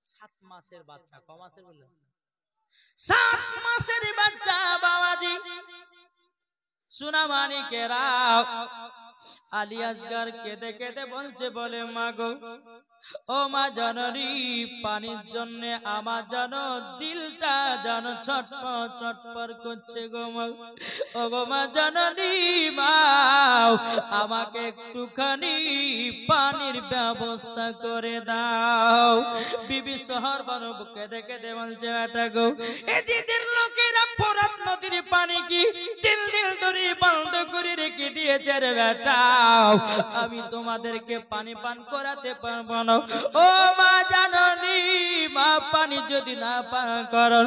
7 মাসের বাচ্চা, ক মাসের বললেন? 7 মাসের বাচ্চা বাবাজি। সোনা মানিকেরা, আলী আসগর কেঁদে কেঁদে বলছে, বলে মা গো, ও মা জননী, পানির জন্য আমার যেন দিলটা যেন ছটপট ছটপট করছে গো মা। ও গো মা জননী, মা আমাকে একটুখানি পানির ব্যবস্থা করে দাও। বিবি শহর বানু কেঁদে কেঁদে বলছে, বেটা গো, এজিদের লোকেরা ফোরাত নদীর পানি কি দিল দিল ধরে বন্ধ করে রেখে দিয়েছে রে বেটা, আমি তোমাদেরকে পানি পান করাতে পারবো না। ও মা জাননি, মা পানি যদি না পান করো,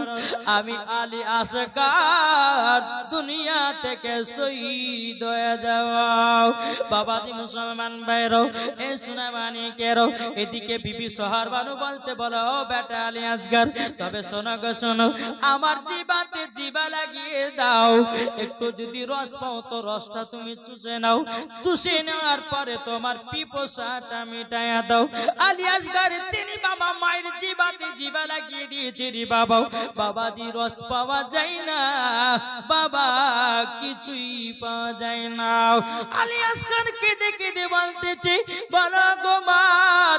আমি আলী আসগর দুনিয়া থেকে শহীদ হয়ে যাও। বাবাজি মুসলমান ভাইরো, এ সোনা মানিকেরো, এদিকে বিবি সোহার বানু বলছে, বলো ও বেটা আলী আসগর, তবে শোনো গো শোনো, আমার জিবাতে জিবা লাগিয়ে দাও, একটু যদি রস পাও তো রসটা তুমি চুষে নাও, চুষে নেওয়ার পরে তোমার পিপাসাটা মিটাইয়া দাও। আলী আসগর তিনি বাবা মায়ের জিবাতে জিবা লাগিয়ে দিয়েছে রে বাবা। বাবাজি রস পাওয়া যায় না বাবা, কিছুই পাওয়া যায় না। আলী আসগর কেঁদে কেঁদে বলতেছে, বলো গো মা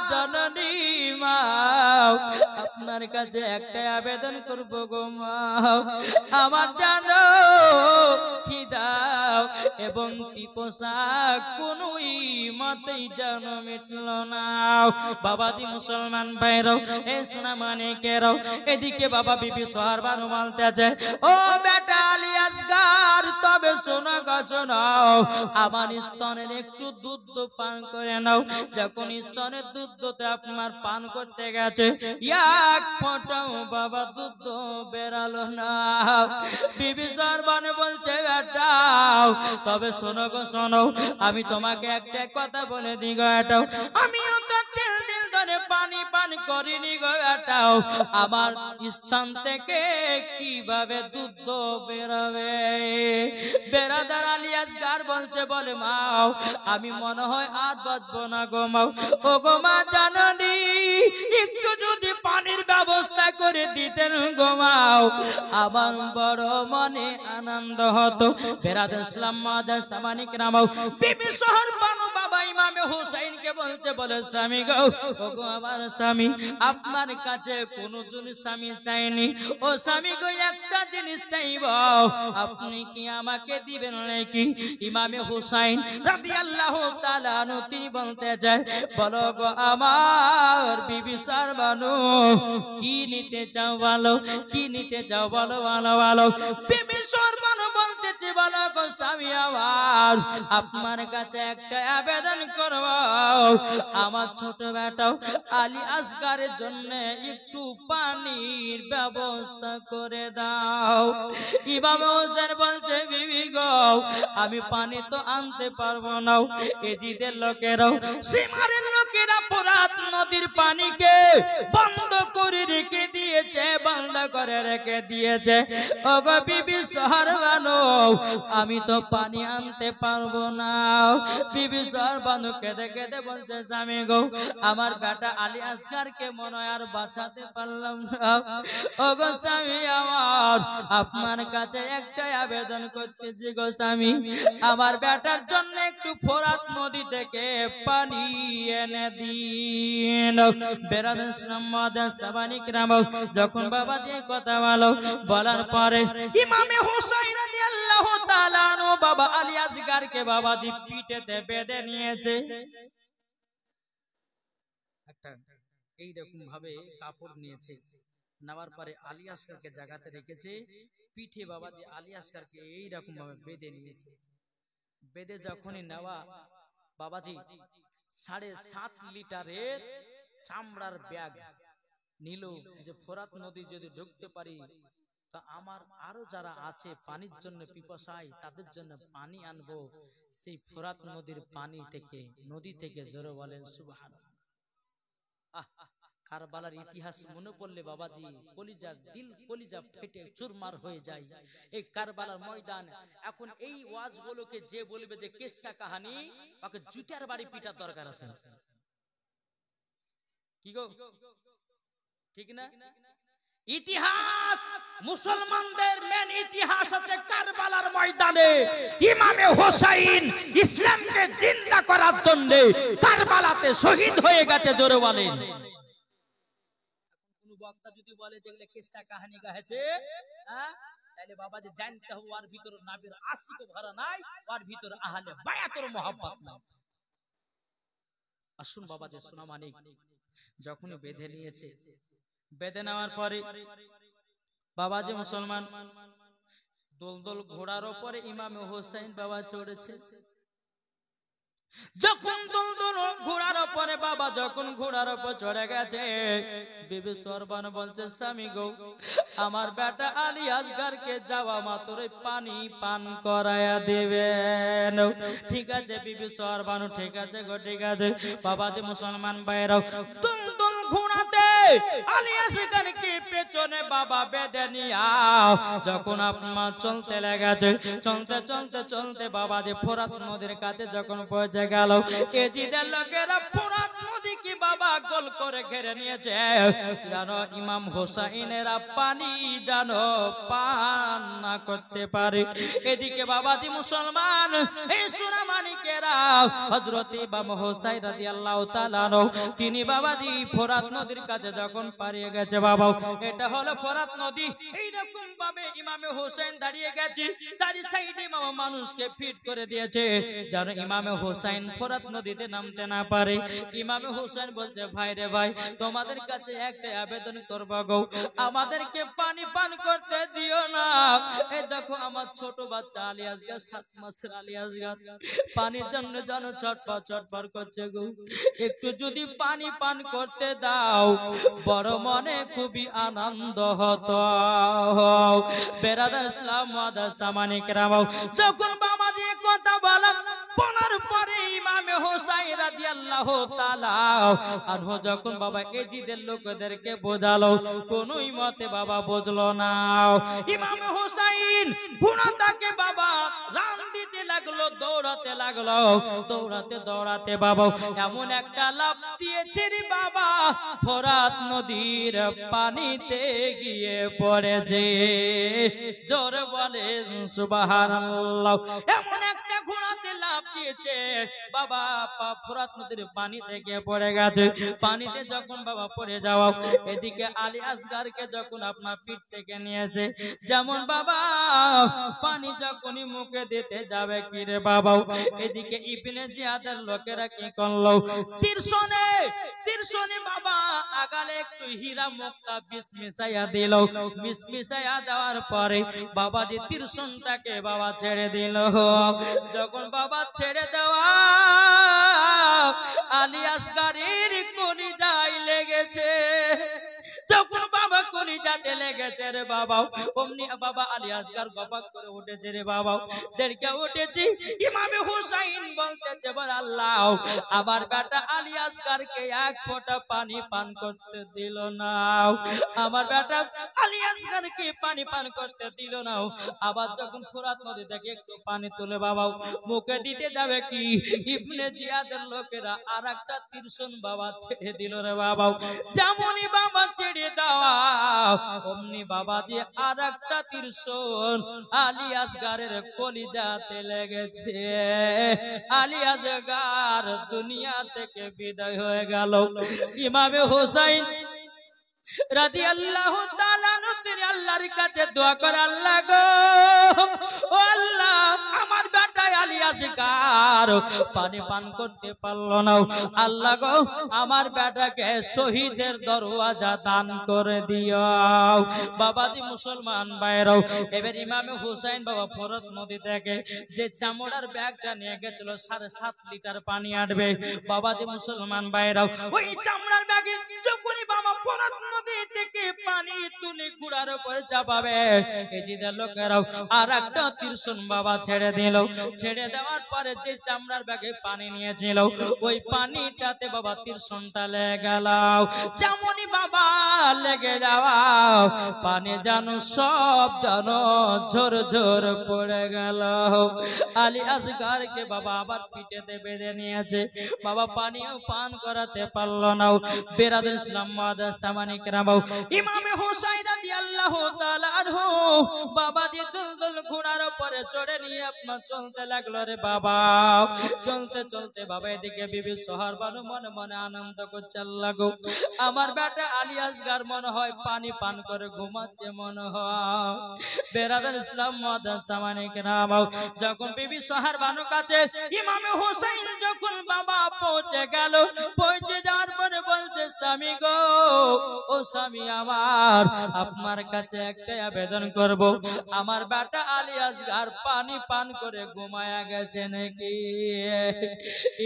জননী, মা আপনার কাছে একটা আবেদন করব গো মা, আমার জানো খিদা এবং পিপাসা কোনই মতেই যেন মিটল না। বাবাজি মুসলমান ভাইরাও, এ সোনা মানিকেরাও, এদিকে বাবা বিবি সোহার বানু বলতে আছে, ও বেটা আলী আসগর, তবে শোনো গো শোনো, আমার স্তনের একটু দুধ পান করে নাও। যখন স্তনের দুধতে আপনার পান করতে গেছে, এক ফোঁটাও বাবা দুধ বেরালো না। বিবি সোহার বানু বলছে, বেটা তবে শোনো গো শোনো, আমি তোমাকে একটা কথা বলে দিই গো এটাও, আমিও তো দিল দিল ধরে পানি পান করিনি গো এটাও, আমার স্থান থেকে কিভাবে দুধ বেরোবে? বেরাদার আলী আসগর বলছে, বলে মাও, আমি মনে হয় আর বাঁচবো না গো মাও। ও গো মা জাননি, একটু যদি পানির ব্যবস্থা করে দিতেন গো মাও, আমার বড় মনে আনন্দ হতো। বেরাদার ইসলাম মাদার সামানিক নামাও, বিবি শহর বানু বাবা ইমামে হুসাইনকে বলছে, বলে স্বামী গো, ও গো আমার স্বামী, আপনার কাছে কোন জিনিস আমি চাইনি, ও স্বামী গো একটা জিনিস চাইব, আপনি কি আমাকে দিবেন নাকি? ইমামে হুসাইন রাদিয়াল্লাহু তাআলা আনহু তিনি বলতে যায়, বলো গো আমার বিবি শহর বানু, কি নিতে চাও বলো, কি নিতে চাও বলো, বলো বলো। বিবি শহর বানু বলতেছে, বলো গো স্বামী আমার, আপনার কাছে একটা আবেদন করব, আমার ছোট বেটাও আলী আসগরের জন্য একটু পানির ব্যবস্থা করে দাও। ইমাম হোসেন বলছে, বিবি গো, আমি পানি তো আনতে পারবো না, এজিদের লোকেরাও সীমারের লোকেরা ফোরাত নদীর পানিকে বন্ধ করে রেখে দিয়েছে, বন্ধ করে রেখে দিয়েছে। ও গো বিবি শহর বানু, আমি তো পানি আনতে পারবো না। বিবি শহর বানু কেঁদে কেঁদে বলছে, স্বামী গো, আমার বেটা আলী আসগরকে মনে হয় আর বাঁচাতে পারলাম না। ও গো স্বামী আমার, আপনার কাছে একটাই আবেদন করতেছি গো স্বামী, আমার বেটার জন্য একটু ফোরাত নদী থেকে পানি এনে দিন। বেরাদার ইসলাম মাদার সাবানিক রামাও, যখন বাবাজি কথা বলো, বলার পরে ইমামে হুসাইন রাদিয়াল্লাহু তাআলা আনহু বাবা আলী আসগরকে বাবাজি পিঠেতে বেঁধে নিয়েছে, একটা এইরকম ভাবে কাপড় নিয়েছে, নেওয়ার পরে আলী আসগরকে জায়গাতে রেখেছে, পিঠে বাবাজি আলী আসগরকে এইরকম ভাবে বেঁধে নিয়েছে। বেঁধে যখনই নেওয়া, বাবাজি 7.5 লিটারের চামড়ার ব্যাগ নিল, যে ফোরাত নদী যদি ঢুকতে পারি তা আমার আরো যারা আছে পানির জন্য পিপাসায়, তাদের জন্য পানি আনবো সেই ফোরাত নদীর পানি থেকে, নদী থেকে। জোরে বলেন সুবহানাল্লাহ। কারবালার ইতিহাস মনে পড়লে বাবাজি কলিজার দিল কলিজা ফেটে চুরমার হয়ে যায়। এই কারবালার ময়দান, এখন এই ওয়াজগুলোকে যে বলবে যে কিসসা কাহিনী, ওকে জুতার বাড়ি পিটার দরকার আছে। কি গো ঠিক না? ইতিহাস, মুসলমানদের মেন ইতিহাস হচ্ছে কারবালার ময়দানে ইমামে হোসাইন ইসলামকে জিন্দা করার জন্য কারবালাতে শহীদ হয়ে গেছে। জোরে বলেন। কোন বক্তা যদি বলে যেগুলো কিস্সা কাহিনী গাইছে, তাহলে বাবা যে জানতে হবে ওর ভিতর নবীর আশিক ভরা নাই, ওর ভিতর আহলে বায়াতের মহব্বত নাই। আসুন বাবা যে সোনা মানিক যখনই বেঁধে নিয়েছে, বেঁধে নেওয়ার পরে বাবা যে মুসলমান দোলদোল ঘোড়ার উপরে ইমামে হোসেন বাবা চড়েছে। যখন দোলদোল ঘোড়ার উপরে বাবা যখন ঘোড়ার উপর চড়ে গেছে, বিবি সরবান বলছে, স্বামী গো, আমার বেটা আলী আসগারকে যাওয়া মাত্র পানি পান করায়া দেবেন। ঠিক আছে বিবি সরবান, ঠিক আছে গো, ঠিক আছে। বাবা যে মুসলমান ভাইরাও দোলদোল ঘোড়াতে আলী আসগারকে পেছনে বাবা বেঁধে নিয়া যখন আপনার চলতে লেগেছে, চলতে চলতে চলতে বাবা যে ফোরাত নদীর কাছে যখন পৌঁছে গেল, এজিদের লোকেরা ফোরাত নদীকে বাবা গোল করে ঘিরে নিয়েছে, যেন ইমাম হোসাইনেরা পানি যেন পান না করতে পারে। এদিকে বাবাজি মুসলমান এই সোনা মানিকেরা হযরত ইমাম হোসাইন রাদিয়াল্লাহু তাআলা তিনি বাবাজি ফোরাত নদীর কাছে যখন পারিয়ে গেছে বাবা, এটা হলো ফোরাত নদী। এইরকম ভাবে ইমামে হোসেন দাঁড়িয়ে গেছে, চারি সাইডে বাবা মানুষকে ফিট করে দিয়েছে যেন ইমামে হোসেন ফোরাত নদীতে নামতে না পারে। ইমামে হোসেন বলছে, ভাই রে ভাই, তোমাদের কাছে একটা আবেদন করব গো, আমাদেরকে পানি পান করতে দিও না। এই দেখো আমার ছোট বাচ্চা আলী আসগার, 7 মাসের আলী আসগার পানির জন্য যেন ছটফট ছটফট করছে গো, একটু যদি পানি পান করতে দাও বড় মনে খুবই আনন্দ হতো। বেরাদার ইসলাম ওয়াদাস সামানিক রামাও যখন বাবা দিয়ে কথা বলা বলার পরে ইমামে হোসাইন রাদিয়াল্লাহু তাআলা আনহু যখন বাবা এজিদের লোকদেরকে বোঝালো, কোনই মতে বাবা বুঝলো না। ইমামে হোসাইন ঘোড়াটাকে বাবা রান দিতে লাগলো, দৌড়াতে লাগলো, দৌড়াতে দৌড়াতে বাবা এমন একটা লাফ দিয়েছে রে বাবা, ফোরাত নদীর পানিতে গিয়ে পড়েছে। জোরে বলেন সুবহানাল্লাহ। এমন একটা ঘোড়াতে লাফ দিয়েছে বাবা, ফোরাত নদীর পানিতে গিয়ে পড়ে গেছে। পানিতে যখন বাবা পড়ে যাওয়া, এদিকে আলী আসগারকে যখন আপনার পিঠ থেকে নিয়েছে, যেমন বাবা পানি যখনই মুখে দিতে যাবে কি রে বাবা, এদিকে ইবনে জিয়াদের লোকেরা কি করলো, তীরশনে বাবা আগালে একটু হীরা মুক্তা বিষ মিশাইয়া দিল। বিষ মিশাইয়া দেওয়ার পরে বাবাজি তীরশনটাকে বাবা ছেড়ে দিল। যখন বাবা ছেড়ে দেওয়া আলী আসগারের কলিজায় লেগেছে, যখন বাবা কলিজাতে লেগেছে রে বাবা, অমনি বাবা আলী আসগার গবাক করে উঠেছে রে বাবা, দেরকে উঠেছি। ইমামে হুসাইন বলতেছে, বল আল্লাহ, আমার বেটা আলী আসগারকে এক ফোঁটা পানি পান করতে দিল না, আমার বেটা আলী আসগারকে পানি পান করতে দিল না। আবার যখন ফোরাত নদী থেকে একটু পানি তুলে বাবা মুখে দিতে যাবে কি, ইবনে জিয়াদের লোকেরা আরেকটা তীরশন বাবা ছেড়ে দিল রে বাবা। যেমনই বাবা ছেড়ে দেওয়া অমনি বাবা যে আরেকটা তীরশন আলী আসগারের কলিজাতে লেগেছে। আলী আসগার দুনিয়া থেকে বিদায় হয়ে গেল। ইমামে হোসাইন রাদিয়াল্লাহু তাআলা তিনি আল্লাহর কাছে দোয়া করে, আল্লাহ গো, ও আল্লাহ, আমার বেটা আলী আসগার পানি পান করতে পারলো না, আল্লাহ গো, আমার বেটাকে শহীদের দরওয়াজা দান করে দিও। বাবাজি মুসলমান ভাইরাও, এবার ইমামে হুসাইন বাবা ফোরাত নদী থেকে যে চামড়ার ব্যাগটা নিয়ে গেছিল 7.5 লিটার পানি আনবে, বাবাজি মুসলমান ভাইরাও ওই চামড়ার ব্যাগে যখনই বাবা ফোরাত নদী থেকে পানি তুলে ঘোড়ার উপরে চাপাবে, এজিদের লোকেরাও আর একটা তীরশন বাবা ছেড়ে দিল। ছেড়ে দেওয়ার পরে যে চামড়ার ব্যাগে পানি নিয়েছিল ওই পানিটাতে বাবা তীর্ষণটা লেগে গেল। যেমনই বাবা লেগে যাওয়া পানি জানো সব জানো ঝোর ঝোর পড়ে গেল। আলী আসগরকে বাবা আবার পিঠেতে বেঁধে নিয়েছে, বাবা পানিও পান করাতে পারলো না। বেরাদুল ইসলাম মুআজ্জাজ সামানি কেরাম, ইমাম হুসাইন রাদিয়াল্লাহু তাআলা আনহু বাবাজি দুলদুল ঘোড়ার উপরে চড়ে নিয়ে আপনার চলতে লাগলো রে বাবা। চলতে চলতে বাবা এদিকে বিবি সোহার বানু মনে মনে আনন্দ করছে, আল্লাহ গো আমার বেটা আলী আসগর মনে হয় পানি পান করে ঘুমাচ্ছে মনে হয়। বেরাদুল ইসলাম মুআজ্জাজ সামানি কেরাম, যখন বিবি সোহার বানু কাছে ইমাম হুসাইন যখন বাবা পৌঁছে গেল, পৌঁছে যাওয়ার পরে বলছে, স্বামী গো ও স্বামী আমার, আপনার কাছে একটা আবেদন করব, আমার বেটা আলী আসগর পানি পান করে ঘুমায়া গেছে নাকি?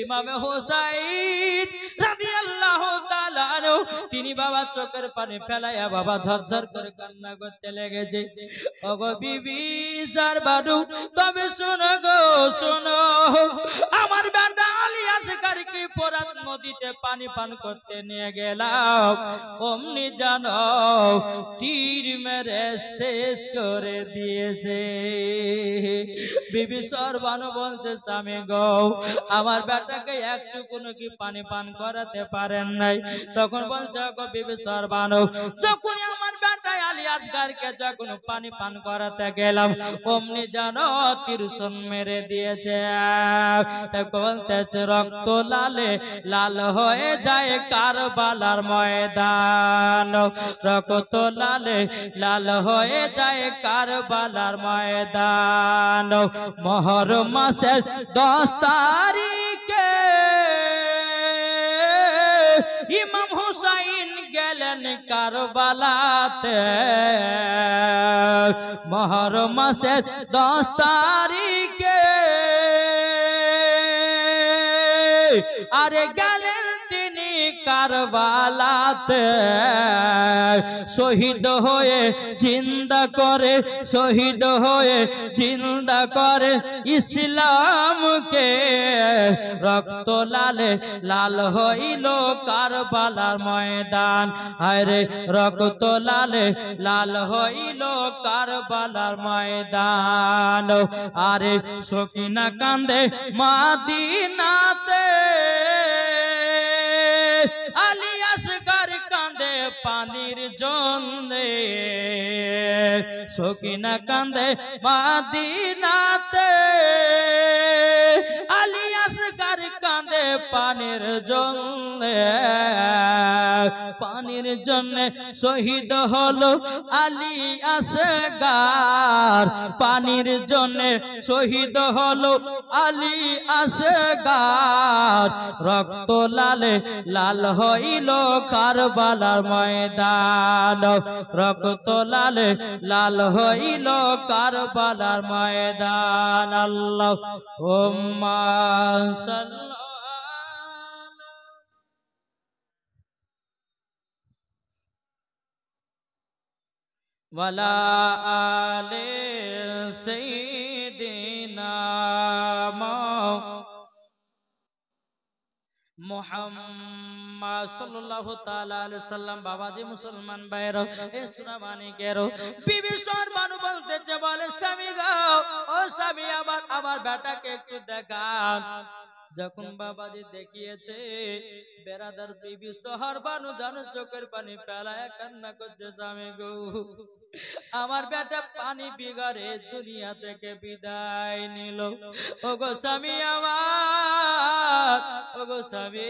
ইমাম হুসাইন রাদিয়াল্লাহু তাআলা আনহু তিনি বাবা চোখের পানি ফেলাইয়া বাবা ঝরঝর করে কান্না করতে লেগেছে। ওগো বিবি সার বানু, তবে শোনো গো শোনো, আমার বেটা আলী আসগরকে ফোরাত নদীতে পানি পান করতে নিয়ে গেলাম, অমনি জানো তীর মেরে শেষ করে দিয়েছে। বিবি সরবানু বলছে, স্বামী গো আমার বেটাকে একটুকুনো কি পানি পান করাতে পারেন নাই? তখন বলছে, গো বিবি সরবানু, যখন আমার বেটা আলী আসগরকে যখন পানি পান করাতে গেলাম, অমনি জানো তীরষণ মেরে দিয়েছে। বলতেছে, রক্ত লালে লাল হয়ে যায় কারবালার ময়দান, রক্ত লালে লাল হয়ে যায় কারবালার ময়দান। মুহররম মাসের 10 তারিখে ইমাম হুসাইন গেলেন কারবালাতে। মুহররম মাসের 10 তারিখে আরে গেলেন তিনি কারবালাতে, শহীদ হয়ে জিন্দা করে, শহীদ হয়ে জিন্দা করে ইসলামকে। রক্ত লালে লাল হইল কারবালার ময়দান, আরে রক্ত লালে লাল হইল কারবালার ময়দান। আরে সকিনা কান্দে মাদিনাতে, আলী আসগর কান্দে পানির জন্যে, সকিনা কান্দে মাদিনাতে, আলী আসগর কান্দে পানির জন্যে। পানির জন্য শহীদ হলো আলী আসগর, পানির জন্য শহীদ হলো আলী আসগর। রক্ত লালে লাল হইল কারবালার ময়দান, রক্ত লালে লাল হইল কারবালার ময়দান। আল্লাহুম্মা সাল্লি ওয়ালা আলে সাইয়্যিদিনা মুহাম্মদ সাল্লাল্লাহু তাআলা আলাইহি সাল্লাম। বাবাজি মুসলমান ভাইরা, এ সুনামানিকেরও বিবি সরবানু বলতেছে, বলে স্বামী গো ও স্বামী আমার বেটাকে একটু দেখান। যখন বাবাজি দেখিয়েছে, বেরাদার বিবি সরবানু জানো চোখের পানি ফেলায় কান্না করছে, স্বামী গো আমার বেটা পানি বিগারে দুনিয়া থেকে বিদায় নিল। ওগো স্বামী আমার, ওগো স্বামী,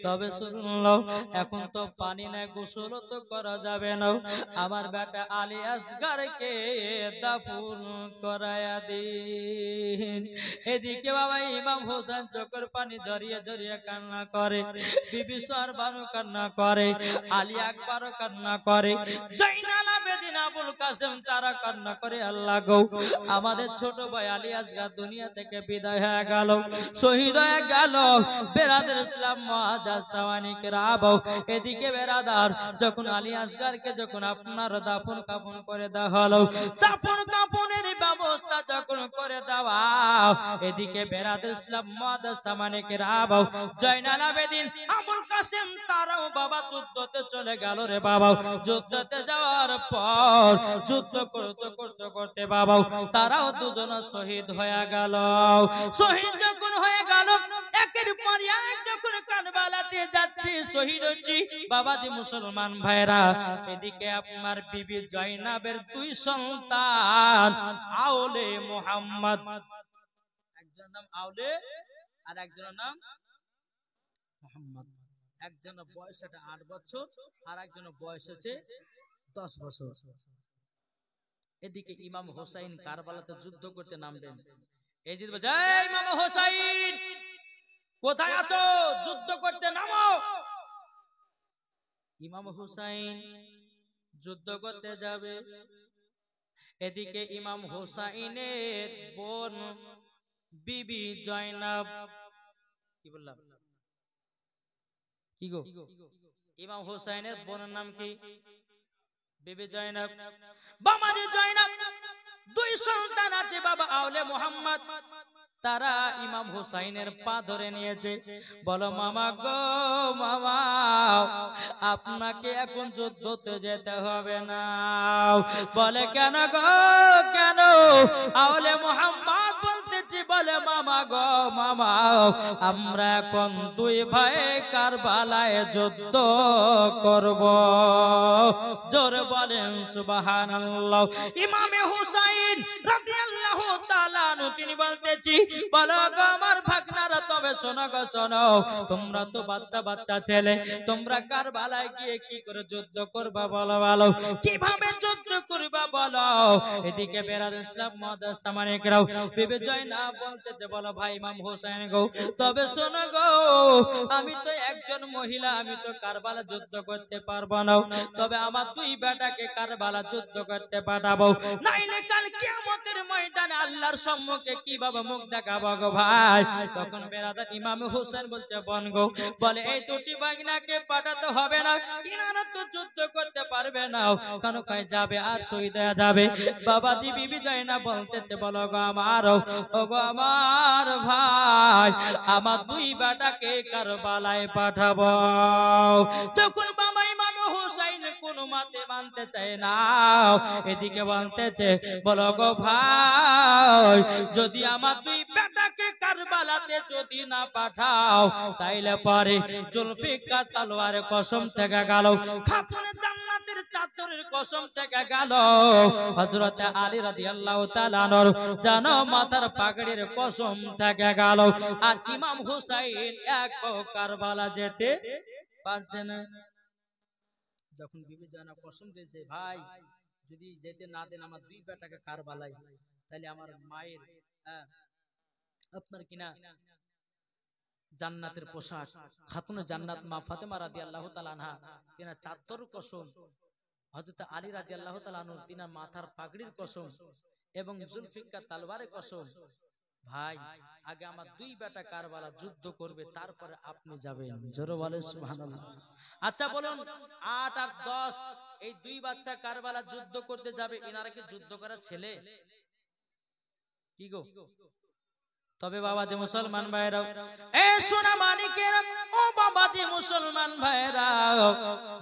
তবে শুনলো এখন তো পানি নাই, গোসল তো করা যাবে না, আমার বেটা আলী আসগরকে দাফন করায়া দিন। এদিকে বাবা ইমাম হোসেন চোখের পানি ঝরিয়ে ঝরিয়ে কান্না করে, বিবি সরবানু কান্না করে, আলী আকবরও কান্না করে, জয়নাল আবেদিন আবুল কাসেম তারা কান্না করে, আল্লাহ গো আমাদের ছোট ভাই আলী আসগর দুনিয়া থেকে বিদায় হয়ে গেল, শহীদ হয়ে গেল। বেরাদার ইসলাম মুআজ্জাজ সাওয়ানি কেরাম, এদিকে বেরাদার যখন আলী আসগরকে যখন আপনার দাফন কাফন করে দেওয়া হলো, দাফন কাফনের ব্যবস্থা ব্যবস্থা যখন করে দেওয়া, এদিকে বেরাদুল ইসলাম মাদ্রাসা মানিকেরাম জয়নাল আবেদিন আবুল কাসেম তারাও বাবা যুদ্ধতে চলে গেল রে বাবা। যুদ্ধতে যাওয়ার পর যুদ্ধ করতে করতে করতে বাবা তারাও দুজন শহীদ হয়ে গেল। শহীদ যখন হয়ে গেল, একের পর এক যখন কারবালাতে যাচ্ছে শহীদ হচ্ছে বাবাজি মুসলমান ভাইরা, এদিকে আপনার বিবি জয়নাবের দুই সন্তান আউলে মুহাম্মদ, একজনের নাম আউলে আর একজনের নাম মুহাম্মদ। একজনের বয়স 8 বছর আর একজনের বয়স হচ্ছে 10 বছর। এদিকে ইমাম হোসাইন কারবালাতে যুদ্ধ করতে নামবেন। এই যে জয় ইমাম হোসাইন, কোথায় আছো? যুদ্ধ করতে নামো। ইমাম হোসাইন যুদ্ধ করতে যাবে। এদিকে ইমাম হোসাইনের বোন বিবি জয়নাব, কি বললাম কি গো, ইমাম হোসাইনের বোনের নাম কি? বিবি জয়নাব। বাবাজি জয়নাব দুই সন্তান আছে বাবা আউলে মুহাম্মদ, তারা ইমাম হোসাইনের পা ধরে নিয়েছে। বলো মামা গো মামা, আপনাকে এখন যুদ্ধতে যেতে হবে না। বলে কেন গো কেন? আউলে মুহাম্মদ বলতেছি, বলে মামা গো মামা, আমরা এখন দুই ভাই কারবালায় যুদ্ধ করব। জোরে বলেন সুবহানাল্লাহ। ইমামে হুসাইন রাদিয়াল্লাহু তাআলা আনহু তিনি বলতেছি, বলো গো আমার ভাগনারা, তবে শোনো গো শোনো, তোমরা তো বাচ্চা বাচ্চা ছেলে, তোমরা কারবালায় গিয়ে কি করে যুদ্ধ করবা বলো, বলো কিভাবে যুদ্ধ করবা বলো। এদিকে বেরাদুল ইসলাম মাদ্রাসা মানিকরাও বিবি জয়নাব বলতেছে, বলো ভাই ইমাম হোসেন গো, তবে শোনো গো, আমি তো একজন মহিলা, আমি তো কারবালা যুদ্ধ করতে পারবো না, তবে আমার দুই বেটাকে কারবালা যুদ্ধ করতে পাঠাবো, নাইলে কাল কিয়ামতের ময়দানে আল্লাহর সম্মুখে কিভাবে মুখ দেখাবো গো ভাই। তখন বেরাদার ইমাম হোসেন বলছে, বোন গো, বলে এই দুটি বাগনাকে পাঠাতে হবে না, ইনারা তো যুদ্ধ করতে পারবে না, কেন কয় যাবে আর শহীদ হয়ে যাবে। বাবাজি বিবি জয়নাব বলতেছে, বলো গো আমার, ও গো আমার ভাই, আমার দুই বেটাকে কারবালায় পাঠাবো। তখন বাবা ইমাম হোসেন কোনো মতে মানতে চায় না। এদিকে বলতেছে, বলো গো ভাই, যদি আমার দুই বেটাকে কারবালাতে যদি না পাঠাও, তাইলে পরে জুলফিকার তলোয়ারের কসম থেকে গেল, খাতুনে জান্নাতের চাদরের কসম থেকে গেল, হযরত আলী রাদিয়াল্লাহু তাআলা আনহু জানো মাথার পাগড়ির কসম থেকে গেল, আর ইমাম হুসাইন এক কারবালা যেতে পারছে না। যখন বিবি জয়নাব কসম দিয়েছে, ভাই যদি যেতে না দেন আমার দুই বেটাকে কারবালায়, তাহলে আমার মায়ের আপনার কিনা জান্নাতের পোশাক, খাতুনে জান্নাত মা ফাতেমা রাদিয়াল্লাহু তাআলা আনহা তিনার চাদর কসম, হযরত আলী রাদিয়াল্লাহু তাআলা আনহু তিনার মাথার পাগড়ির কসম এবং জুলফিকার তলোয়ারের কসম, ভাই আগে আমার দুই বেটা কারবালা যুদ্ধ করবে, তারপরে আপনি যাবেন। জোরে বলেন সুবহানাল্লাহ। আচ্ছা বলুন 8 আর 10 এই দুই বাচ্চা কারবালা যুদ্ধ করতে যাবে, এনারা কি যুদ্ধ করা ছেলে কি গো? তবে বাবাজি মুসলমান ভাইরা, এ সোনা মানিকের ও বাবাজি মুসলমান ভাইরা,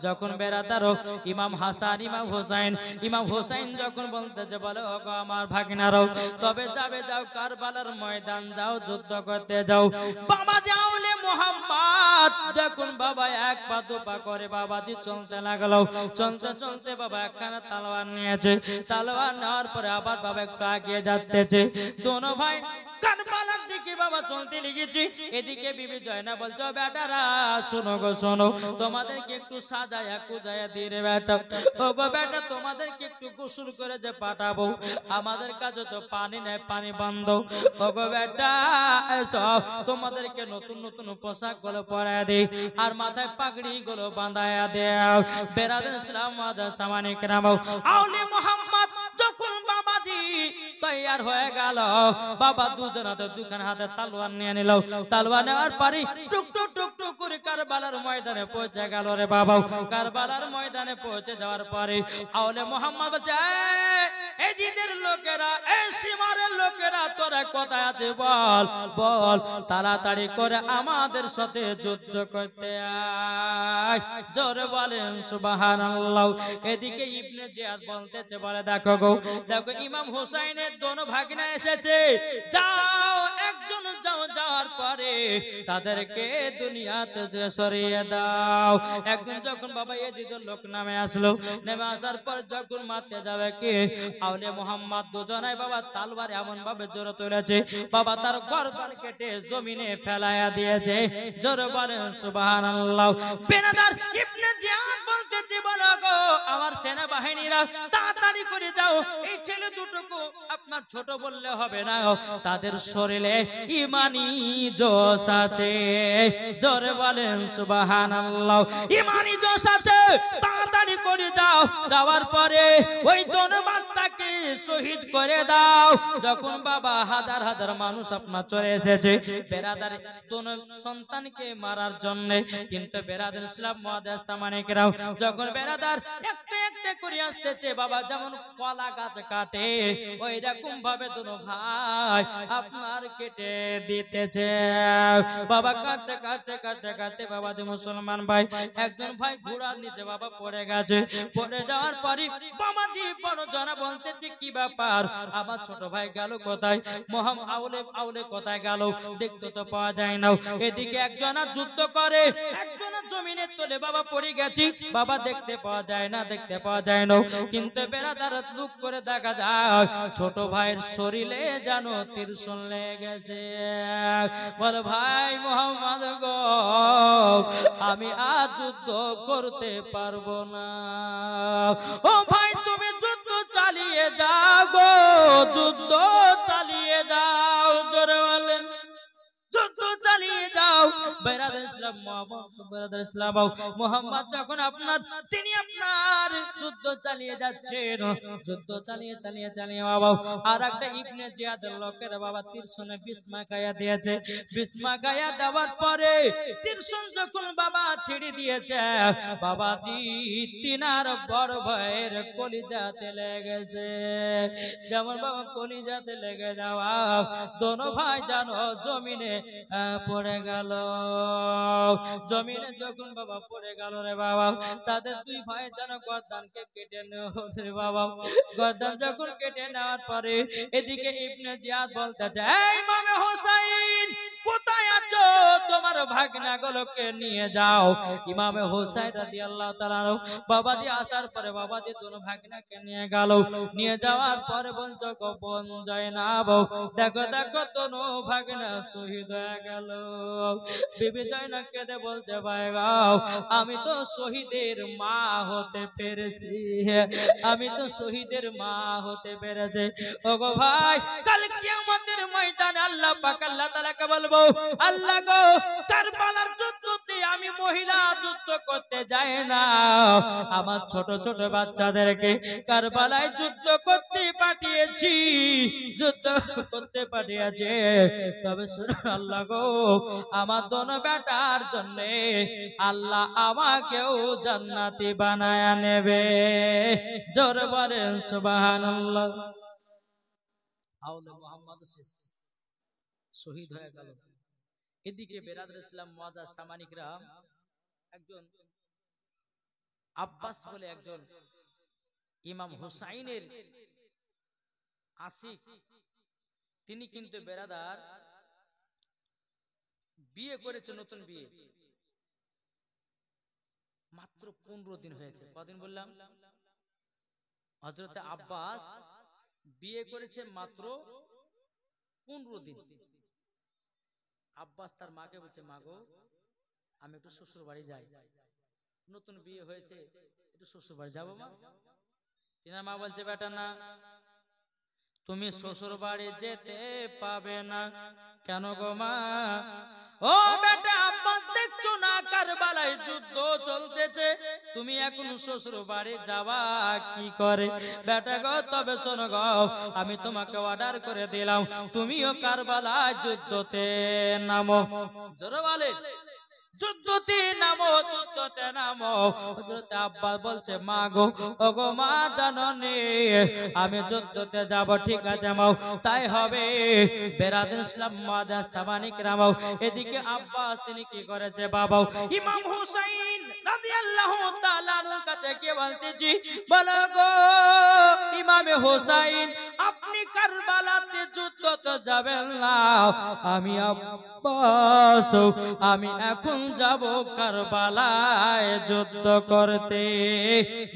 যখন বেরাদার ইমাম হাসান ইমাম হোসেন যখন বলতেছে, বলো গো আমার ভাগিনারও, তবে যাবে যাও কারবালার ময়দান যাও, যুদ্ধ করতে যাও। বাবাজি আউলে মুহাম্মদ যখন বাবা এক পা দুপা করে বাবাজি চলতে লাগলো, চলতে চলতে বাবা একখানা তলোয়ার নিয়েছে, তলোয়ার নেওয়ার পরে আবার বাবা একটু এগিয়ে যাচ্ছে, দোনো ভাই কারবালার দিকে বাবা চলতে লেগেছে। এদিকে বিবি জয়নাব বলছো, বেটারা শোনো গো শোনো, তোমাদেরকে একটু সাজায়া কুজায়া দিয়ে রে বেটা, ও গো বেটা তোমাদেরকে একটু গোসল করে যে পাঠাবো, আমাদের কাছে তো পানি নেই, পানি বন্ধ, ও গো বেটা সব তোমাদেরকে নতুন নতুন পোশাক গুলো পরায় দেই, আর মাথায় পাগড়ি গুলো বাঁধায়া দেও। বেরাদুল ইসলাম মাদ্রাসা মানিকরাম আউলে মুহাম্মদ যখন বাবাজি তৈয়ার হয়ে গেল, বাবা দুজন হাতে দুখান হাতে তলোয়ার নিয়ে নিল, তলোয়ার নেওয়ার পরে টুক টুক টুক টুক করে কারবালার ময়দানে পৌঁছে গেল রে বাবা। কারবালার ময়দানে পৌঁছে যাওয়ার পরে আউলে মুহাম্মদ বলছে, এজিদের লোকেরা, এই সীমারের লোকেরা, তোরা কোথায় আছে বল বল, তাড়াতাড়ি করে আমাদের সাথে যুদ্ধ করতে আয়। জোরে বলেন সুবহানাল্লাহ। এদিকে ইবনে জিয়াদ বলতেছে, বলে দেখো গো, দেখো ইমাম হুসাইনের দোনো ভাগিনা এসেছে, যাও একজন যাও, যাওয়ার পরে তাদেরকে দুনিয়াতে সরিয়ে দাও। একদিন যখন বাবা এজিদের লোক নামে আসলো, নেমে আসার পর যখন মারতে যাবে কি আউলে মোহাম্মদ দুজনাই বাবা তালবার এমন ভাবে জোরে তুলেছে, বাবা তার গর্দান কেটে জমিনে ফেলায়া দিয়েছে। জোরে বলেন সুবহানাল্লাহ। বেনাদার ইবনে জিয়াদ বলতেছে, বলো গো আমার সেনাবাহিনীরা, তাড়াতাড়ি করে যাও, এই ছেলে দুটোকে আপনার ছোট বললে হবে না, তাদের শরীরে ঈমানি জোশ আছে। জোরে বলেন সুবহানাল্লাহ। ঈমানি জোশ আছে, তাড়াতাড়ি করে যাও, যাওয়ার পরে ওই দোনো বাচ্চাকে শহীদ করে দাও। যখন বাবা হাজার হাজার মানুষ আপনার চলে এসেছে বেরাদার দোনো সন্তানকে মারার জন্য, কিন্তু বেরাদার ইসলাম মুআদ্দাস সামানিকরাও যখন বেরাদার একটু একটু করে আসতেছে, বাবা যেমন কলা গাছ কাটে ওই রকম ভাবে দোনো ভাই আপনার কেটে দিতেছে। বাবা কাটতে কাটতে কাটতে কাটতে বাবা যে মুসলমান ভাই একজন ভাই ঘোড়ার নিচে বাবা পড়ে গেছে। পড়ে যাওয়ার পরে বাবাজি বড় জনা বলতেছে, কি ব্যাপার আমার ছোট ভাই গেল কোথায়, মোহাম্মদ আউলে আউলে কোথায় গেল, দেখতে তো পাওয়া যায় না। এদিকে একজনা যুদ্ধ করে, একজনা জমিনের তলে বাবা পড়ে গেছি, বাবা দেখতে পাওয়া যায় না, দেখতে পাওয়া যায় না। কিন্তু বেরাদার লুক করে দেখা যায় ছোট ভাইয়ের শরীরে যেন ত্রিশূল লেগে গেছে। বল ভাই মোহাম্মদ গো, আমি আজ যুদ্ধ করতে পারবো না। ও ভাই তুমি যুদ্ধ চালিয়ে যাও গো, যুদ্ধ চালিয়ে যাও। জোরে বলেন যুদ্ধ চালিয়ে যাও। বেরাদার ইসলাম মুহাম্মদ যখন আপনার তিনি আপনার যুদ্ধ চালিয়ে যাচ্ছেন, যুদ্ধ চালিয়ে চালিয়ে চালিয়ে বাবা আর একটা ইবনে জিয়াদের লোকের বাবা তীরশনে বিস্মা গায়া দিয়েছে। বিস্মা গায়া দেওয়ার পরে তীরশন যখন বাবা ছেড়ে দিয়েছে, বাবাজি তিনার বড় ভাইয়ের কলিজাতে লেগেছে। যেমন বাবা কলিজাতে লেগে যাওয়া দোনো ভাই জানো জমিনে পড়ে গেল। জমিনে যখন বাবা পড়ে গেল রে বাবা, তাদের দুই ভাই যেন গর্দানকে কেটে নেওয়া বাবা। গর্দান যখন কেটে নেওয়ার পরে এদিকে ইবনে জিয়াদ বলতেছে, এই ইমাম হোসেন কোথায় আছো, তোমার ভাগনাগুলোকে নিয়ে যাও। ইমাম হোসেন রাদিয়াল্লাহু তাআলা বাবাজি আসার পরে বাবাজি দোনো ভাগনাকে নিয়ে গেল। নিয়ে যাওয়ার পরে বলছো গো বোন জয়নাব, দেখো দেখো দোনো ভাগনা শহীদ হয়ে গেল। বিবি জয়নাব কেঁদে বলছে, ভাই গাও আমি তো শহীদের মা হতে পেরেছি, আমি তো শহীদের মা হতে পেরেছি। ওগো ভাই কাল কিয়ামতের ময়দানে আল্লাহ পাক আল্লাহ তাআলাকে বলবো, আল্লাহ গো কারবালার যুদ্ধে আমি মহিলা যুদ্ধ করতে যাই না, আমার ছোট ছোট বাচ্চাদেরকে কারবালায় যুদ্ধ করতে পাঠিয়েছি, যুদ্ধ করতে পাঠিয়েছে। তবে শুনো আল্লাহ গো আমার দোনো বেটার জন্য আল্লাহ আমাকেও জান্নাতি বানায়া নেবে। জোরে বলেন সুবহানাল্লাহ। আউলে মুহাম্মদ শহীদ হয়ে গেল। এদিকে বেরাদার ইসলাম মুআদ্দাস সামানিকরা একজন আব্বাস বলে একজন ইমাম হুসাইনের আশিক, তিনি কিন্তু বেরাদার বিয়ে করেছে, নতুন বিয়ে, মাত্র 15 দিন হয়েছে। কদিন বললাম? হযরতে আব্বাস বিয়ে করেছে মাত্র 15 দিন। আব্বাস তার মাকে বলছে, মা গো আমি একটু শ্বশুর বাড়ি যাই, নতুন বিয়ে হয়েছে একটু শ্বশুর বাড়ি যাবো মা। তিনার মা বলছে, বেটা না, তুমি শ্বশুর বাড়ি যেতে পাবে না। কেন গো মা? ও বেটা আব্বাস দেখছো না কারবালায় যুদ্ধ চলতেছে, তুমি এখন শ্বশুর বাড়ি যাবা কি করে? বেটা গো তবে শোনো গো, আমি তোমাকে অর্ডার করে দিলাম তুমিও কারবালায় যুদ্ধতে নামো। জোরে বলে যুদ্ধতে নামো, যুদ্ধতে নামো। হযরত আব্বাস বলছে, মা গো, ওগো মা জাননী, আমি যুদ্ধতে যাব। ঠিক আছে মাও, তাই হবে। বেরাদুল ইসলাম মুআদ্দাস সামানি কিরামাও, এদিকে আব্বাস তিনি কি করেছে বাবাও, ইমাম হুসাইন রাদিয়াল্লাহু তাআলা আনহুর কাছে কি বলতেছি, বলো গো ইমামে হুসাইন, আপনি কারবালাতে যুদ্ধতে যাবেন না, আমি আব্বাস আমি এখন যাব কারবালায় যুদ্ধ করতে।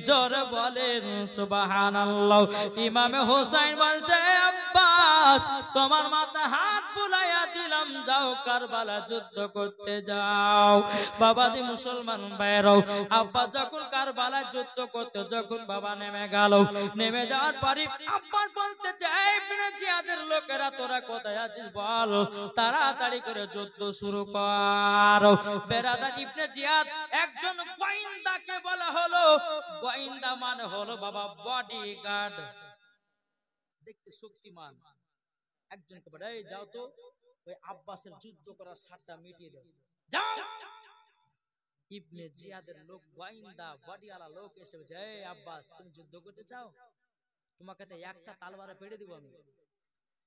জোরে বলেন সুবহানাল্লাহ। ইমামে হুসাইন বলছে, আব্বাস তোমার মাথা হাত বুলাইয়া দিলাম, যাও কারবালা যুদ্ধ করতে যাও। বাবাজি মুসলমান ভাইরাও, আব্বাস যখন কারবালা যুদ্ধ করতে যখন বাবা নেমে গেল, নেমে যাওয়ার পরে আব্বাস বলতে চাই, ইবনে জিয়াদের লোকেরা তোরা কোথায় আছিস বল, তাড়াতাড়ি করে যুদ্ধ শুরু কর। বেরাদার ইবনে জিয়াদ একজন গোয়েন্দাকে বলা হলো, গোয়েন্দা মানে হলো বাবা বডিগার্ড, দেখতে শক্তিমান একজনকে বলে, এই যাও তো ওই আব্বাসের যুদ্ধ করার সারটা মিটিয়ে দাও, যাও। ইবনে জিয়াদের লোক গোয়েন্দা বডিওয়ালা লোক এসে বলছে, এই আব্বাস তুমি যুদ্ধ করতে চাও, তোমাকে তো একটা তালবারে পেড়ে দিব আমি।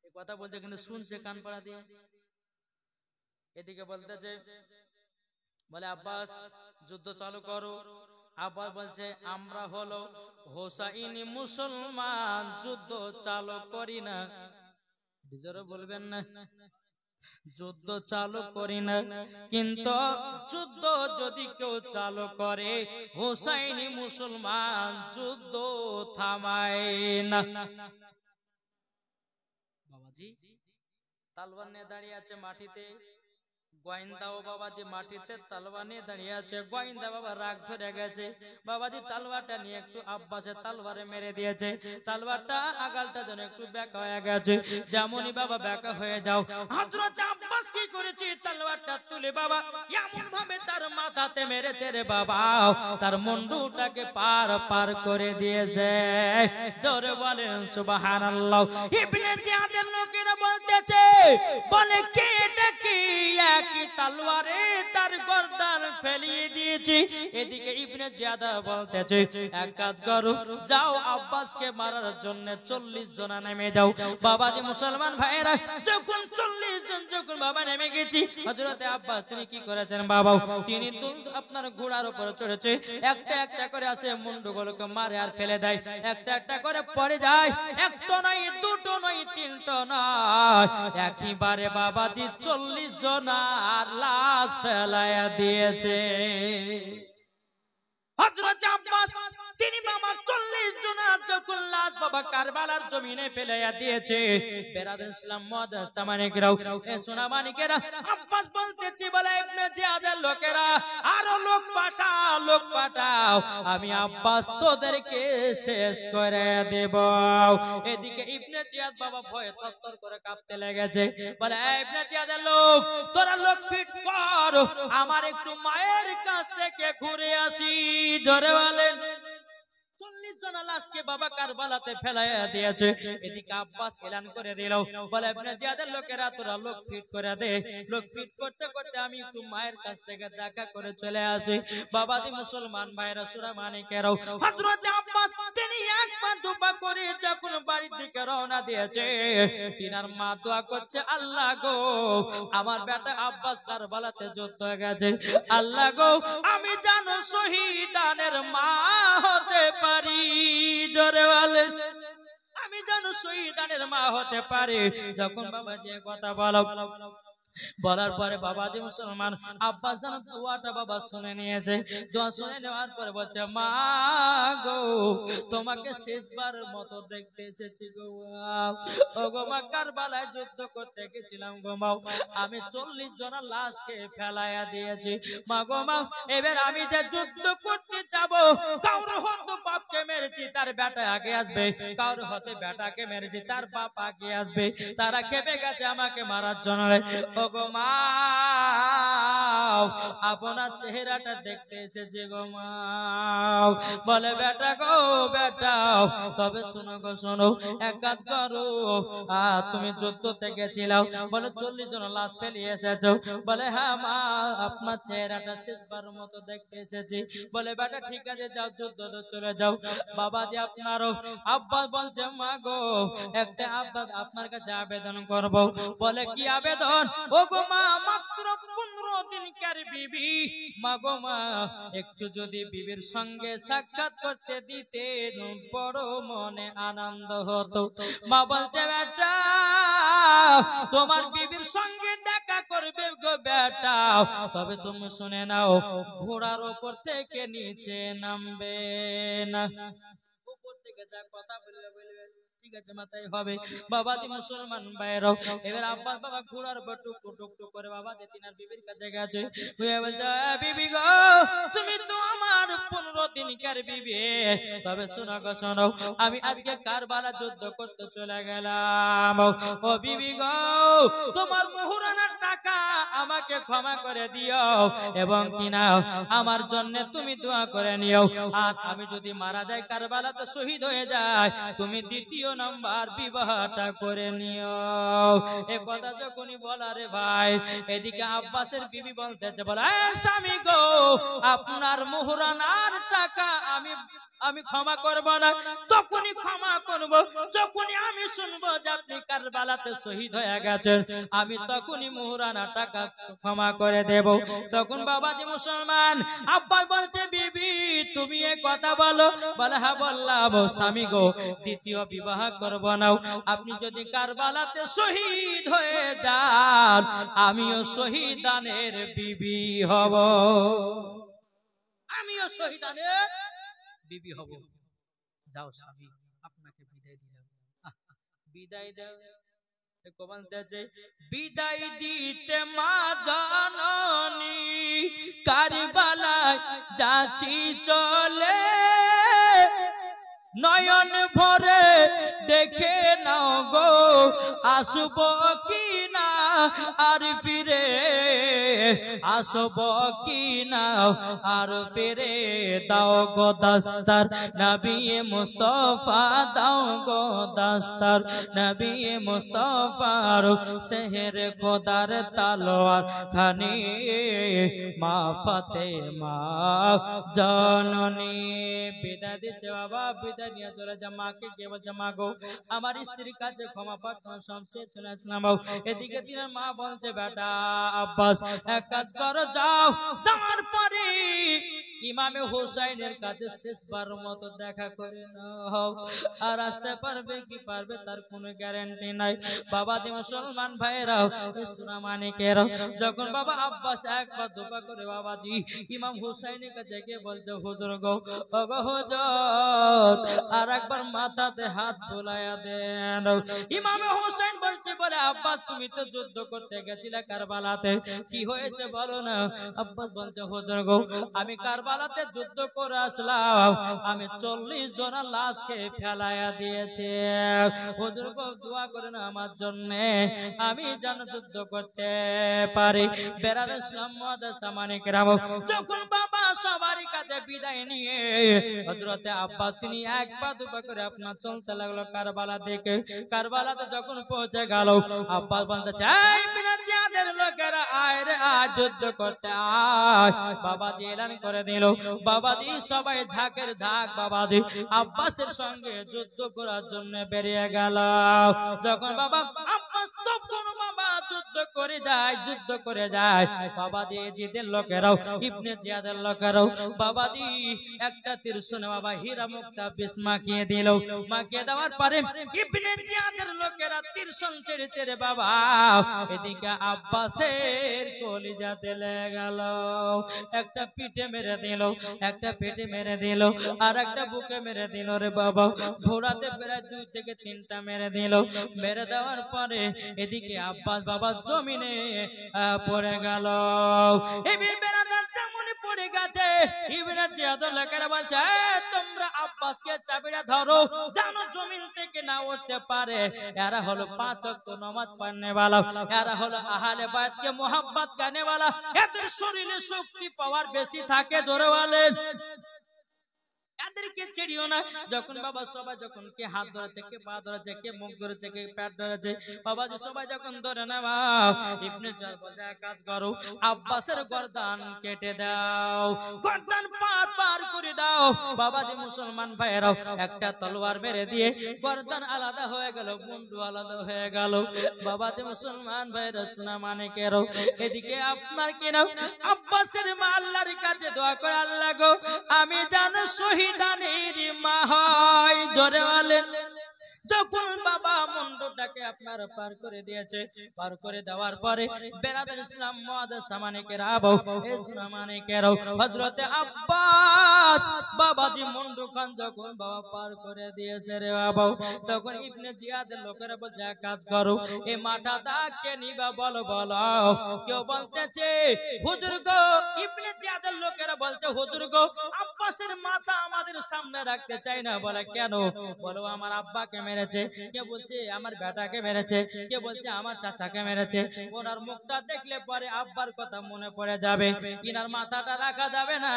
এই কথা বলছে কিন্তু শুনছে কান পাড়া দিয়ে। এদিকে বলতেছে, বলে আব্বাস যুদ্ধ চালু করো। আব্বাস বলছে, আমরা হলো হোসাইনি মুসলমান, যুদ্ধ চালু করি না। বিজয় বলবেন না, যুদ্ধ চালু করি না, কিন্তু যুদ্ধ যদি কেউ চালু করে হোসাইনি মুসলমান যুদ্ধ থামায় না। বাবাজি তালবার নিয়ে দাঁড়িয়ে আছে মাটিতে, গোয়েন্দাও বাবাজি মাটিতে তালবার নিয়ে দাঁড়িয়ে আছে। গোয়েন্দা বাবা রাগ ধরে গেছে, বাবাজি তালবারটা নিয়ে একটু আব্বাসের তালবারে মেরে দিয়েছে। তালবারটা আগালটা যেন একটু বেঁকা হয়ে গেছে, যেমনই বাবা বেঁকা হয়ে যাও, হযরত আব্বাস কি করেছে, তালবারটা তুলে বাবা এমন ভাবে তার মাথাতে মেরেছে রে বাবা, তার মুন্ডুটাকে পার পার করে দিয়েছে। জোরে বলেন সুবহানাল্লাহ। ইবনে জিয়াদের লোকেরা বলতেছে, বলে কে এটা কি, একই তলোয়ারে তার গর্দান ফেলিয়ে দিয়েছি। এদিকে ইবনে জিয়াদ বলতেছে, এক কাজ করো, যাও আব্বাসকে মারার জন্য 40 জন নেমে যাও। বাবাজি মুসলমান ভাইরা, যখন 40 জন যখন বাবা নেমে গেছি, হযরত আব্বাস তিনি কি করেছেন বাবা, তিনি তো আপনার ঘোড়ার উপর চড়েছে, একটা একটা করে আসে মুন্ডগুলোকে মারে আর ফেলে দেয়, একটা একটা করে পড়ে যায়, একটা নয় দুটো নয় তিনটা নয়, একইবারে বাবাজি 40 জন আর লাশ ফেলাইয়া দিয়েছে। হযরত আব্বাস তিনি বাবা 40 জন যখন লাশ বাবা কারবালার জমিনে ফেলাইয়া দিয়েছে। বেরাদুল ইসলাম মুআদ্দাস সামানিকরাও, এ সোনা মানিকেরা, আব্বাস বলতেছে, বলে ইবনে জিয়াদের লোকেরা, আরো লোক পাঠাও, লোক পাঠাও, আমি আব্বাস তোদেরকে শেষ করে দেব। এদিকে ইবনে জিয়াদ বাবা ভয়ে থরথর করে কাঁপতে লেগেছে, বলে ইবনে জিয়াদের লোক, তোরা লোক ফিট কর, আমার একটু মায়ের কাছ থেকে ঘুরে আসি। জোরে বলেন। 40 জন লাশকে বাবা কারবালাতে ফেলাইয়া দিয়েছে। এদিকে আব্বাস এলান করে দিল, বলে ইবনে জিয়াদের লোকেরা তোরা লোক ফিট করে দে। লোক ফিট করতে করতে আমি একটু মায়ের কাছ থেকে দেখা করে চলে আসি। বাবাজি মুসলমান ভাইরা সূরা মানিকেরাও, হযরত আব্বাস তিনি একবার দুপা করে যখন বাড়ির দিকে রওনা দিয়েছে, তিনার মা দোয়া করছে, আল্লাহ গো আমার বেটা আব্বাস কারবালাতে যুদ্ধ হয়ে গেছে, আল্লাহ গো আমি জানো শহীদানের মা হতে পারি। জোরে বলে, আমি জানো শহীদানের মা হতে পারি। যখন বাবাজি কথা বলো, বলার পরে বাবাজি মুসলমান আব্বাস জানো দোয়াটা বাবা শুনে নিয়েছে। দোয়া শুনে নেওয়ার পরে বলছে, মা গো তোমাকে শেষবার মতো দেখতে এসেছি গো। ও গো মা, কারবালায় যুদ্ধ করতে গেছিলাম গো মা, আমি 40 জন লাশকে ফেলাইয়া দিয়েছি মা গো মা। এবার আমি যে যুদ্ধ করতে যাব, কাউর হয়তো বাপকে মেরে মেরেছি তার বেটা আগে আসবে, কার হতে বেটাকে মেরেছি তার বাপ আগে আসবে, তারা খেপে গেছে আমাকে মারার জন্য। ওগো মা, আপনার চেহারাটা দেখতে এসেছে গো মা। বলে বেটা গো বেটা, তবে শোনো গো শোনো, এক কাজ করো, তুমি যুদ্ধ থেকে ছিলাও, বলে 40 জন লাশ ফেলিয়ে এসেছো। বলে হ্যাঁ মা, আপনার চেহারাটা শেষবার মতো দেখতে এসেছি। বলে বেটা ঠিক আছে, যাও যুদ্ধ তো চলে যাও। বাবাজি আপনারও আব্বাস বলছে মা গো, একটা আব্বাস আপনার কাছে আবেদন করব। বলে কি আবেদন? ও গো মা, মাত্র 15 দিনকার বিবি, মা গো মা, একটু যদি বিবির সঙ্গে সাক্ষাৎ করতে দিতে বড় মনে আনন্দ হতো। মা বলছে বেটা, তোমার বিবির সঙ্গে দেখা করবে গো বেটা, তবে তুমি শুনে নাও, ঘোড়ার উপর থেকে নিচে নামবে না। উপর থেকে যা কথা বলবে বলবে, ঠিক আছে মাথায় হবে। বাবাজি মুসলমান বাইরে, এবার আব্বাস বাবা ঘোড়ার উপর টুক টুক টুক করে বাবাজি তিনার বিবির কাছে গেছে। হয়ে বলছে বিবি গো, তুমি তো আমার 15 দিনকার বিবি, তবে শোনো গো শোনো, আমি আজকে কারবালা যুদ্ধ করতে চলে গেলাম। ও বিবি গো, তোমার মুহুরানার টাকা আমাকে ক্ষমা করে দিও, এবং কিনা আমার জন্য তুমি দোয়া করে নিও। আর আমি যদি মারা যাই, কারবালাতে শহীদ হয়ে যায়, তুমি দ্বিতীয় নাম্বার বিবাহটা করে নিও। এ কথা যখনই বলা রে ভাই, এদিকে আব্বাসের বিবি বলতেছে, বলে স্বামী গো, আপনার মুহুরানার টাকা আমি ক্ষমা করব না। তখনই ক্ষমা করব যখনই আমি শুনবো যে আপনি কারবালাতে শহীদ হয়ে গেছেন, আমি তখনই মুহুরানা টাকা ক্ষমা করে দেব। তখন বাবাজি মুসলমান আব্বাস বলছে বিবি তুমি এ কথা বলো? বলে হ্যাঁ বললাম। স্বামী গো, দ্বিতীয় বিবাহ করব না। আপনি যদি কারবালাতে শহীদ হয়ে যান, আমিও শহীদানের বিবি হব, আমিও শহীদানের বিবি হব। যাও স্বামী, আপনাকে বিদায় দিলাম। বিদায় দাও, বিদায় দিতে মা জাননী কারবালায় যাচ্ছি চলে, নয়ন ভরে দেখে নাও গো, আসব কি না আর ফিরে, আসব কি না আর ফিরে, দাও গো দাস্তার নবী মুস্তাফা, দাও গো দাস্তার নবী মুস্তাফার, শহর খোদার তলোয়ার খানি, মা ফাতেমা জননী। বিদায় দিচ্ছে বাবা, বিদায় নিয়ে চলে যা। মাকে কে বলছে মা গো, আমার স্ত্রীর কাছে ক্ষমা প্রার্থনা সবচেয়ে চলে আসলাম। এদিকে তিনার মা বলছে বেটা আব্বাস, এক কাজ করো, যাও, যাওয়ার পরে ইমামে হুসাইনের কাছে শেষবার মতো দেখা করে নাও। আর আসতে পারবে কি পারবে তার কোনো গ্যারান্টি নাই। বাবাজি মুসলমান ভাইরাও, সোনা মানিকেরাও, যখন বাবা আব্বাস একবার দুপা করে বাবাজি ইমাম হুসাইনের কাছে গিয়ে বলছে হুজুর গো, ওগো হুজুর, আর একবার মাথাতে হাত বুলাইয়া দেন। ইমামে হুসাইন বলছে বলে আব্বাস তুমি তো যুদ্ধ করতে গেছিলে কারবালাতে, কি হয়েছে বলো না? আব্বাস বলছে হুজুর গো, আমি কারবালাতে যুদ্ধ করে আসলাম, আমি 40 জন লাশকে ফেলাইয়া দিয়েছি। হুজুর গো দোয়া করেন আমার জন্য, আমি যেন যুদ্ধ করতে পারি। বেরাদের সামানিকেরাম, যখন বাবা সবার কাছে বিদায় নিয়ে হযরতে আব্বাস তিনি একবার দুবার করে আপনার চলতে লাগলো কারবালা দিকে। কারবালাতে যখন পৌঁছে গেল, আব্বাস বলতে চাই জিয়াদের লোকেরা আয় রে আয়, যুদ্ধ করতে আয়। বাবাজি এলান করে দিল, বাবাজি সবাই ঝাঁকের ঝাঁক বাবাজি আব্বাসের সঙ্গে যুদ্ধ করার জন্য বেরিয়ে গেল। যখন বাবা আব্বাস তখন বাবা যুদ্ধ করে যায়, যুদ্ধ করে যায়, বাবাজি জিদের লোকেরাও ইবনে জিয়াদের লোকেরাও বাবাজি একটা তীরশুনে বাবা হীরা মুক্তা বিষ মাখিয়ে দিল। মাখিয়ে দেওয়ার পরে ইবনে জিয়াদের লোকেরা তীরশুন ছেড়ে ছেড়ে বাবা এদিকে আব্বাসের কলিজাতে লেগে গেল। একটা পিঠে মেরে দিল, একটা পেটে মেরে দিল, আর একটা বুকে মেরে দিল রে বাবা। ঘোড়াতে প্রায় 2 থেকে 3টা মেরে দিল। মেরে দেওয়ার পরে এদিকে আব্বাস বাবা জমিনে পড়ে গেল। এই বেরাদার যেমনই পড়ে গেছে, ইবনে জিয়াদের লোকেরা বলছে তোমরা আব্বাসকে চাবিটা ধরো, যেন জমিন থেকে না উঠতে পারে। এরা হলো 5 ওয়াক্ত নামাজ পড়নে वाला, এরা হলো আহলে বাইতকে মোহাব্বত করনে वाला। এদের শরীরে শক্তি পাওয়ার বেশি থাকে, জোরে বলেন। এদেরকে ছেড়িও না। যখন বাবা সবাই যখন কে হাত ধরেছে, কে পা ধরেছে, কে মুখ ধরেছে, কে পেট ধরেছে, বাবাজি সবাই যখন ধরে নেওয়া, ইবনে জার বলে কাজ করো, আব্বাসের গর্দান কেটে দাও, গর্দান পার করে দাও। বাবাজি মুসলমান ভাইরাও একটা তলোয়ার মেরে দিয়ে গর্দান আলাদা হয়ে গেল, মুন্ডু আলাদা হয়ে গেল। বাবাজি মুসলমান ভাইরা শোনা মানে কেরো, এদিকে আপনার কেন আব্বাসের মা আল্লাহর কাছে দোয়া করে, আল্লাহ গো আমি জানো শহীদানের মা হয়, জোরে বলেন। যখন বাবা মুন্ডুটাকে আপনার পার করে দিয়েছে, পার করে দেওয়ার পরে বেরাদার ইসলাম মুআদ্দাস সামানিকেরাও, এই সুনামানিকেরাও হযরতে আব্বাস বাবাজি মুন্ডু খান যখন বাবা পার করে দিয়েছে রে বাবা, তখন ইবনে জিয়াদের লোকেরা বলছে এক কাজ করো, এই মাথা দাগকে নিবা, বলো বলো। কেউ বলতেছে হুজুর গো, ইবনে জিয়াদের লোকেরা বলছে হুজুর গো আব্বাসের মাথা আমাদের সামনে রাখতে চাই না। বলে কেন? বলো আমার আব্বাকে মেরেছে, কে বলছে আমার বেটাকে মেরেছে, কে বলছে আমার চাচাকে মেরেছে। ওনার মুখটা দেখলে পরে আব্বার কথা মনে পড়ে যাবে, ইনার মাথাটা রাখা যাবে না,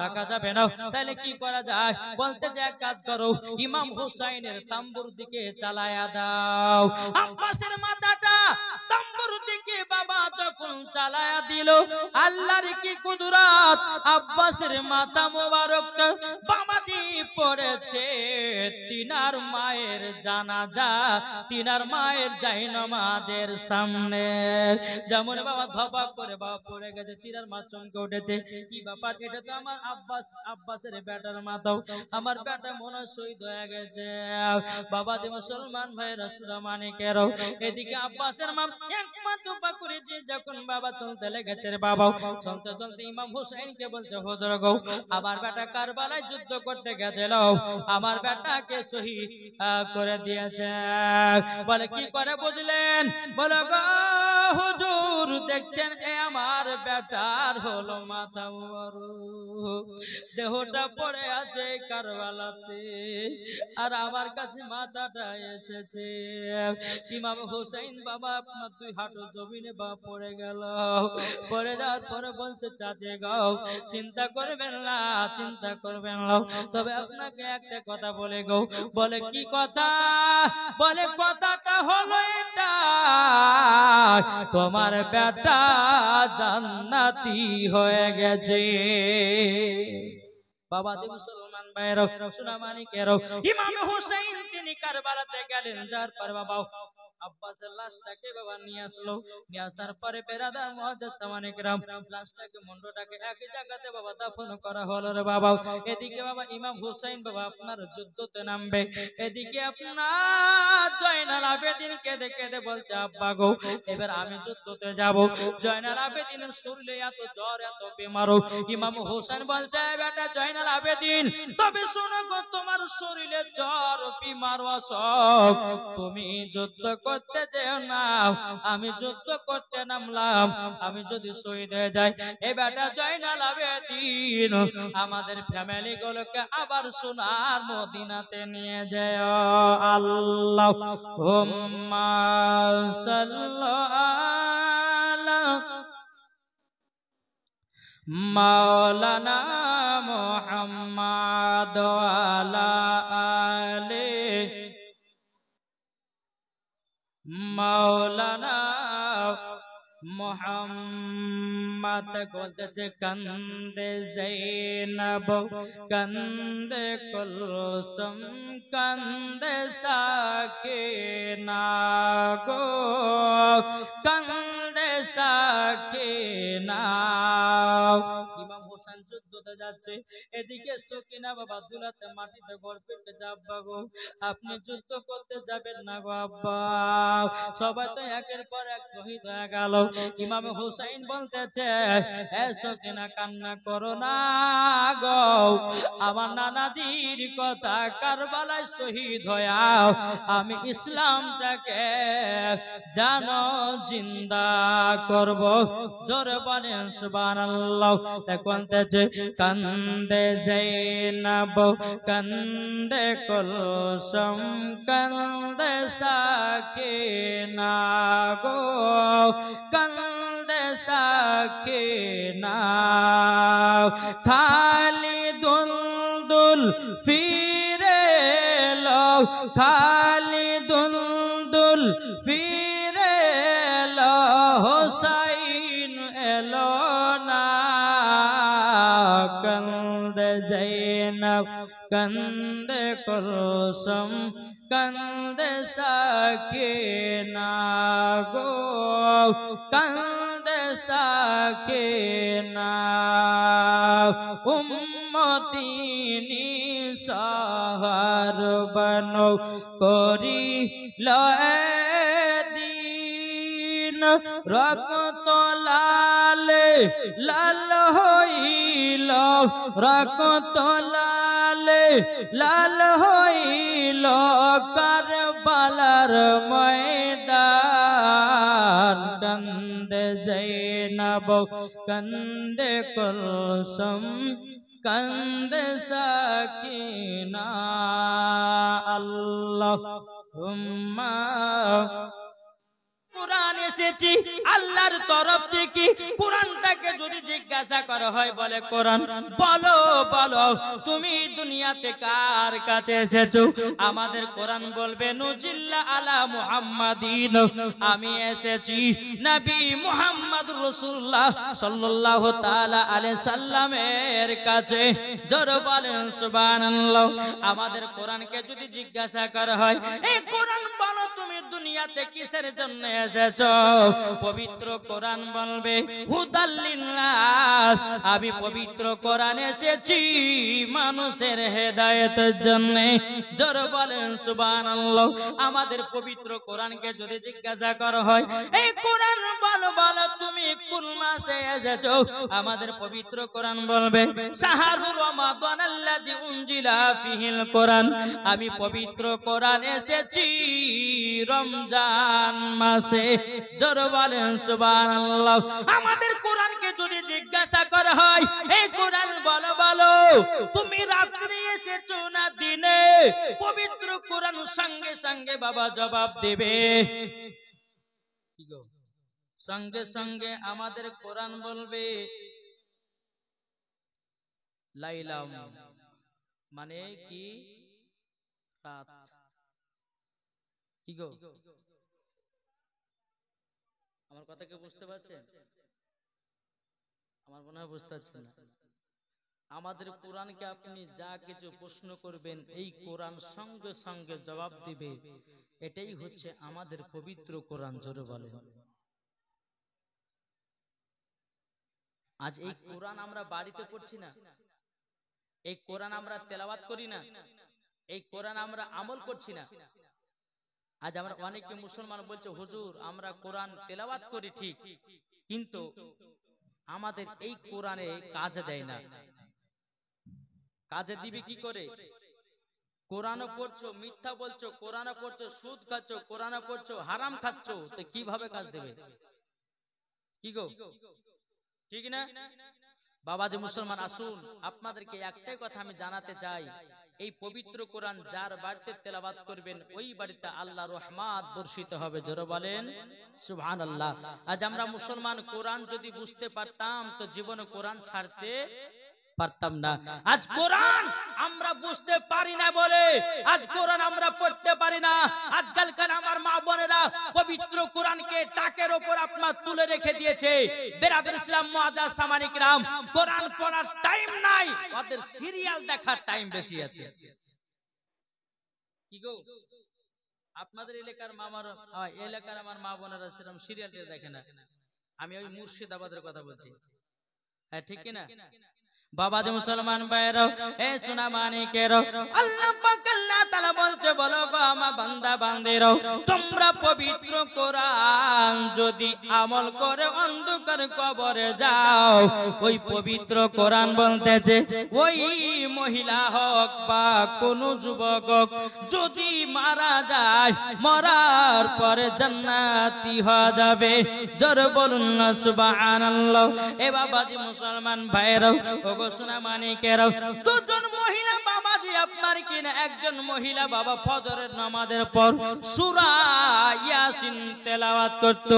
রাখা যাবে না। তাহলে কি করা যায়? বলতে যে এক কাজ করো, ইমাম হুসাইনের তাম্বুর দিকে চালায়া দাও। আব্বাসের মাথাটা তাম্বুর দিকে বাবা যখন চালায়া দিল, আল্লাহর কি কুদরত, আব্বাসের মাথা মোবারকটা বাবাজি পড়েছে তিনার মায়ের জানাজা, তিনার মায়ের জায়নামাজের সামনে। যেমন বাবা ধপাক করে বাবা পড়ে গেছে, তিনার মা চমকে উঠেছে, কি ব্যাপার? এটা তো আমার আব্বাসের বেটার মাথাও, আমার বেটা মনে শহীদ হয়ে গেছে। বাবাজি মুসলমান ভাই রাসূলমানিকেরও এদিকে আব্বাসের মা একমাত্র পা করেছে, যখন বাবা চলতে লেগেছে রে বাবা, চলতে চলতে ইমাম হুসাইনকে বলছে হুজুর গো আমার বেটা কারবালায় যুদ্ধ করতে গেছিল, আমার বেটাকে শহীদ করে দিয়েছে। বলে কি করে বুঝলেন? বলে গো হুজুর দেখছেন এ আমার বেটার হলো মাথা বড়, দেহটা পড়ে আছে কারবালাতে, আর আমার কাছে মাথাটা এসেছে। ইমাম হুসাইন বাবা আপনার 2 হাঁটু জমিনে বা পড়ে গেল। পড়ে যাওয়ার পরে বলছে চাচে গো চিন্তা করবেন না, চিন্তা করবেন না, তবে আপনাকে একটা কথা বলে গো। বলে কি কথা? বলে কথাটা হলো এটা, তোমার বেটা জান্নাতি হয়ে গেছে। বাবাজি মুসলমান ভাইরা সুনামানিকেরাও ইমাম হুসাইন তিনি কারবালাতে গেলেন, যার পর বাবা আব্বাসের লাশটাকে বাবা নিয়ে আসলো, নিয়ে আসার পরে বেরাদার মুআদ্দাস সামানিকেরাম লাশটাকে মুন্ডটাকে একই জায়গাতে বাবা দাফন করা হলো রে বাবা। এদিকে বাবা ইমাম হুসাইন বাবা আপনার যুদ্ধতে নামবে, এদিকে আপনার জয়নাল আবেদিন কেঁদে কেঁদে বলছে আব্বা গো এবার আমি যুদ্ধতে যাব। জয়নাল আবেদিনের শরীরে এত জ্বর এত বেমারও, ইমাম হুসাইন বলছে বেটা জয়নাল আবেদিন তবে শোনো গো তোমার শরীরে জ্বর বিমার অসুখ, তুমি যুদ্ধ করতে যেও না, আমি যুদ্ধ করতে নামলাম, আমি যদি শহীদ হয়ে যাই এ বেটা জয়নাল আবেদিন আমাদের ফ্যামিলি গুলোকে আবার সোনার মদিনাতে নিয়ে যায়। আল্লাহুম্মা সাল্লি মাওলানা মুহাম্মাদ ওয়ালা আলি মাওলানা মুহাম্মদ। বলতেছে কান্দে জৈনব কান্দে কুলসুম কান্দে সাকিনা গো কান্দে সাকিনা। ইমাম হোসেন যুদ্ধতে যাচ্ছে, এদিকে সকিনা বাবা দুলাতে মাটিতে গড় পেতে যাব্বা গো আপনি যুদ্ধ করতে যাবেন না গো আব্বা। সবাই তো একের পর এক শহীদ হয়ে গেল। ইমাম হুসাইন বলতেছে এ সকিনা কান্না করো না গো, আমার নানাজির কথা কারবালায় শহীদ হয়ে আমি ইসলামটাকে জানো জিন্দা করব। জোরে বলেন সুবহানাল্লাহ। বলতেছে কান্দে জৈনব কান্দে কুলসুম কান্দে সাকিনা গো কান্দে সাকিনা খালি দুলদুল ফিরে লো খালি দুলদুল ফিরে লো হুসাইন এলো না কান্দে জৈনব কান্দে কুলসুম কান্দে সাকিনা গো কান্দে সাকিনা উম্মতি নিসার বনো করি দিন রক্ত লাল লাল হইল রক্ত লাল লাল হইল কারবালার ময়দান কান্দে জৈনব কান্দে কুলসুম কান্দে সাকিনা আল্লাহুম্মা কোরআন এসেছে আল্লাহর তরফ থেকে কোরআনটাকে যদি জিজ্ঞাসা করা হয় বলে কোরআন বলো বলো তুমি দুনিয়াতে কার কাছে এসেছো আমাদের কোরআন বলবে নুজিল্লা আলা মুহাম্মাদিন আমি এসেছি নবী মুহাম্মদুর রাসূলুল্লাহ সাল্লাল্লাহু তাআলা আলাইহি সাল্লামের কাছে জোরে বলেন সুবহানাল্লাহ আমাদের কোরআনকে যদি জিজ্ঞাসা করা হয় এই কোরআন বলো তুমি দুনিয়াতে কিসের জন্য এসেছো পবিত্র কোরআন বলবে হুদাল লিন্নাস আমি পবিত্র কোরআন এসেছি মানুষের হেদায়েতের জন্য জোরে বলেন সুবহানাল্লাহ আমাদের পবিত্র কোরআনকে যদি জিজ্ঞাসা করা হয় এই কোরআন বলো বলো তুমি কোন মাসে এসেছো আমাদের পবিত্র কোরআন বলবে শাহরুর রমাদান আল্লাযী উনজিলা ফিহিল কোরআন আমি পবিত্র কোরআন এসেছি রমজান মাসে জোরে বলেন সুবহানাল্লাহ আমাদের কোরআনকে যদি জিজ্ঞাসা করা হয় এই কোরআন বলো বলো তুমি রাত্রে এসেছো না দিনে পবিত্র কোরআন সঙ্গে সঙ্গে বাবা জবাব দেবে কি গো সঙ্গে সঙ্গে আমাদের কোরআন বলবে লাইলাম মানে কি রাত কি গো আমার কথা কি বুঝতে পারছেন আমার মনে হয় বুঝতে পারছেন না আমাদের কোরআনকে আপনি যা কিছু প্রশ্ন করবেন এই কোরআন সঙ্গে সঙ্গে জবাব দিবে এটাই হচ্ছে আমাদের পবিত্র কোরআন জোরে বলেন আজ এই কোরআন আমরা বাড়িতে পড়ছি না এই কোরআন আমরা তেলাওয়াত করি না এই কোরআন আমরা আমল করছি না আজ আমরা অনেকে মুসলমান বলছে হুজুর আমরা কোরআন তেলাওয়াত করি ঠিক কিন্তু আমাদের এই কোরআনে কাজে দেয় না কাজে দিবে কি করে কোরআনও পড়ছো মিথ্যা বলছো কোরআনও পড়ছো সুদ খাচ্ছো কোরআনও পড়ছো হারাম খাচ্ছো তো কিভাবে কাজ দেবে কি গো ঠিক না বাবাজি মুসলমান আসুন আপনাদেরকে একটাই কথা আমি জানাতে চাই এই পবিত্র কোরআন যার বাড়িতে তেলাওয়াত করবেন ওই বাড়িতে আল্লাহর রহমত বর্ষিত হবে জোরে বলেন সুবহানাল্লাহ আজ আমরা মুসলমান কোরআন যদি বুঝতে পারতাম তো জীবনে কোরআন ছাড়তে পারতাম না আজ কোরআন আমরা বুঝতে পারি না বলে আজ কোরআন আমরা পড়তে পারি না আজকালকার আমার মা বোনেরা পবিত্র কোরআনকে টাকের উপর আপনার তুলে রেখে দিয়েছে বেরাদর ইসলাম মুআজ্জাজ সামানী কিরাম কোরআন পড়ার টাইম নাই ওদের সিরিয়াল দেখার টাইম বেশি আছে কি গো আপনাদের এলাকার এলাকার আমার মা বোনেরা সেরকম সিরিয়ালটা দেখে না আমি ওই মুর্শিদাবাদের কথা বলছি হ্যাঁ ঠিক কি না বাবাজি মুসলমান ভাইরা এ সোনা মানিকেরা আল্লাহ পাক আল্লাহ তাআলা বলতে বলো গো আমার বান্দা বান্দিরা তোমরা পবিত্র কোরআন যদি আমল করে অন্ধকার কবরে যাও ওই পবিত্র কোরআন বলতেছে ওই মহিলা হোক বা কোন যুবক হোক যদি মারা যায় মরার পরে জান্নাতি হয়ে যাবে জোরে বলুন না সুবহানাল্লাহ এ বাবাজি মুসলমান ভাইরা গো সোনা মানিকেরাও, দুজন মহিলা বাবাজি আপনার কিনা একজন মহিলা বাবা ফজরের নামাজের পর সূরা ইয়াসিন তেলাওয়াত করত,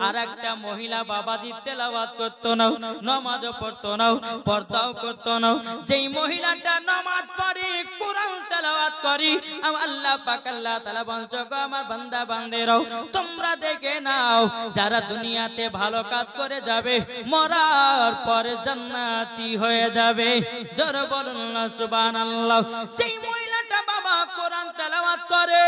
আর একটা মহিলা বাবাজি তেলাওয়াত করত না, নামাজও পড়তো না, পর্দাও করতো না। যেই মহিলাটা নামাজ পড়ে কোরআন তেলাওয়াত করি, আল্লাহ পাক আল্লাহ তাআলা বলছো গো আমার বান্দা বান্দেরাও তোমরা দেখে নাও, যারা দুনিয়াতে ভালো কাজ করে যাবে মরার পরে জান্নাতি হয়ে যাবে। জোরে বলুন না সুবহানাল্লাহ। যেই মহিলাটা বাবা কোরআন তেলাওয়াত করে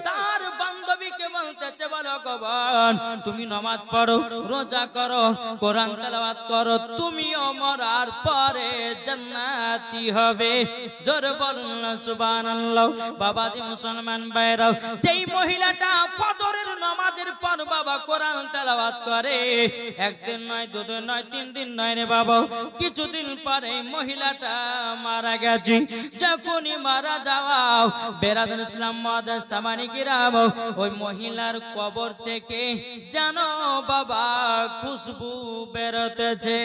তার বান্ধবীকে বলতেছে বলো গো বোন তুমি নামাজ পড়ো, রোজা করো, কোরআন তেলাওয়াত করো, তুমিও মরার পরে জান্নাতি হবে। জোরে বলুন না সুবহানাল্লাহ। বাবাজি মুসলমান ভাইরাও, যেই মহিলাটা ফজরের নামাজের পর বাবা কোরআন তেলাওয়াত করে একদিন নয়, দুদিন নয়, 3 দিন নয় রে বাবা, কিছুদিন পরে মহিলাটা মারা গেছে। যখনই মারা যাওয়াও বেরাদুল ইসলাম মাদার সামানি কিরাম, ওই মহিলার কবর থেকে জানো বাবা খুশবু বেরোতেছে।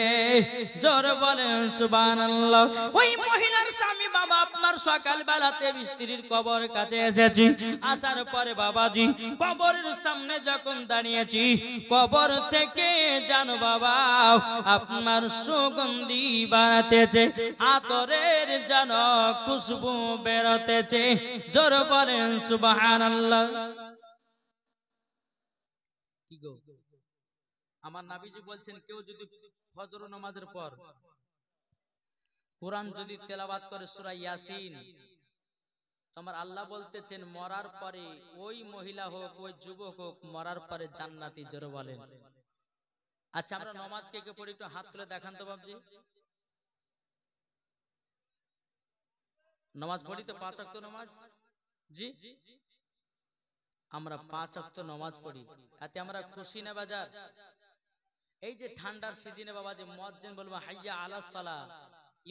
জোরে বলেন সুবহানাল্লাহ। ওই মহিলার স্বামী বাবা আপনার সকাল বেলাতে স্ত্রীর কবর কাছে এসেছি, আসার পরে বাবাজি কবরের সামনে যখন দাঁড়িয়েছি কবর থেকে জানো বাবা আপনার সুগন্ধি বাড়াতেছে, আতরের যেন খুশবু বেরোতেছে। জোরে বলেন সুবহানাল্লাহ। কি গো আমার নবীজি বলছেন কেউ যদি ফজর নামাজের পর কোরআন যদি তেলাওয়াত করে সূরা ইয়াসিন, তোমার আল্লাহ বলতেছেন মরার পরে ওই মহিলা হোক ওই যুবক হোক মরার পরে জান্নাতি। জোরে বলেন। আচ্ছা আমরা নামাজ কে কে পড়ি একটু হাত তুলে দেখান তো বাবজি। নামাজ পড়ি তো 5 ওয়াক্ত নামাজ? জি আমরা 5 ওয়াক্ত নামাজ পড়ি, এতে আমরা খুশি না বাজার? এই যে ঠান্ডার সিজনে বাবা যে মুয়াজ্জিন বলবো হাইয়া আলাস সালাহ,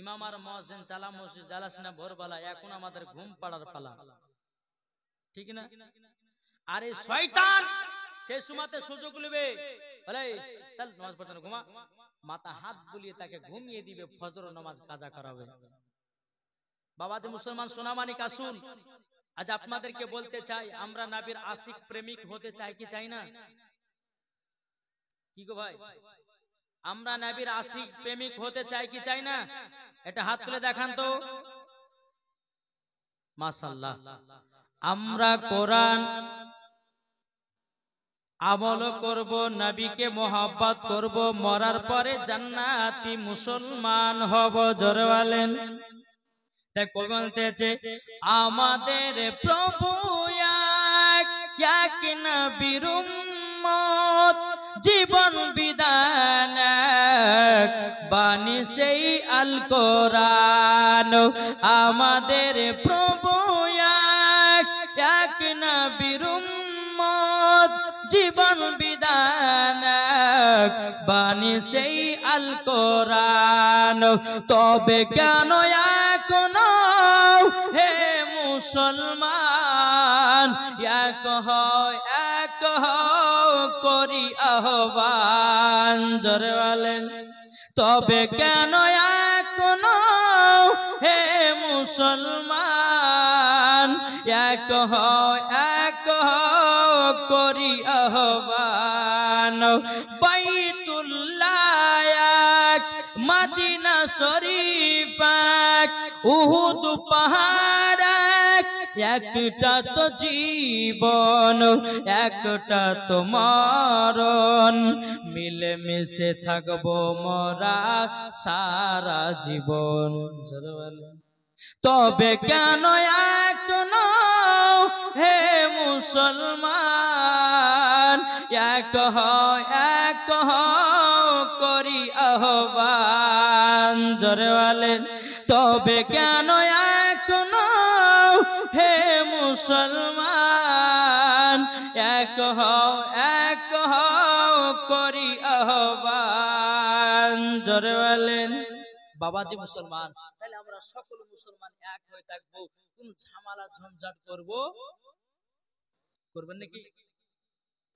ইমাম আর মুয়াজ্জিন চালা মসজিদ জালাস না ভোরবেলা, এখন আমাদের ঘুম পাড়ার পালা, ঠিক না? আরে শয়তান সেই সময়তে সুযোগ নেবে, বলে চল নামাজ পড়তে না, ঘুমা, মাথা হাত বুলিয়ে তাকে ঘুমিয়ে দিবে, ফজর নামাজ কাজা করাবে। বাবাজি মুসলমান সোনামানিক আসুন, আজ আপনাদেরকে বলতে চাই আমরা নবীর আশিক প্রেমিক হতে চাই কি চাই না? কি গো ভাই আমরা নবীর আশিক প্রেমিক হতে চাই কি চাই না? এটা হাত তুলে দেখান তো। মাশাআল্লাহ। আমরা কোরআন আমল করব, নবীকে মোহাব্বত করব, মরার পরে জান্নাতি মুসলমান হব। জোরে বলেন। তাই কবি বলতেছে আমাদের প্রভু এক নবীর উম্মত, জীবন বিধান বাণী সেই আল কোরআন। আমাদের প্রভু এক নবীর উম্মত, জীবন বিধান বাণী সেই আল কোরআন। তবে কেন এখনো হে মুসলমান এক করি আহ্বান। জোরে বলেন। তবে কেন এখনো হে মুসলমান এক করি আহ্বান। বাইতুল্লাহ এক, মদিনা শরীফ এক, উহুদ পাহাড় এক, একটা তো জীবন একটা তো মরণ, মিলে মিশে থাকবো মোরা সারা জীবন। তবে কেন এখনো হে মুসলমান এক করি আহ্বান। জোরে বলেন। তবে কেন এখনো হে মুসলমান এক করি আহ্বান। জোরে বলেন। বাবাজি মুসলমান, তাহলে আমরা সকল মুসলমান এক হয়ে থাকবো, কোন ঝামেলা ঝঞ্ঝাট করবেন নাকি?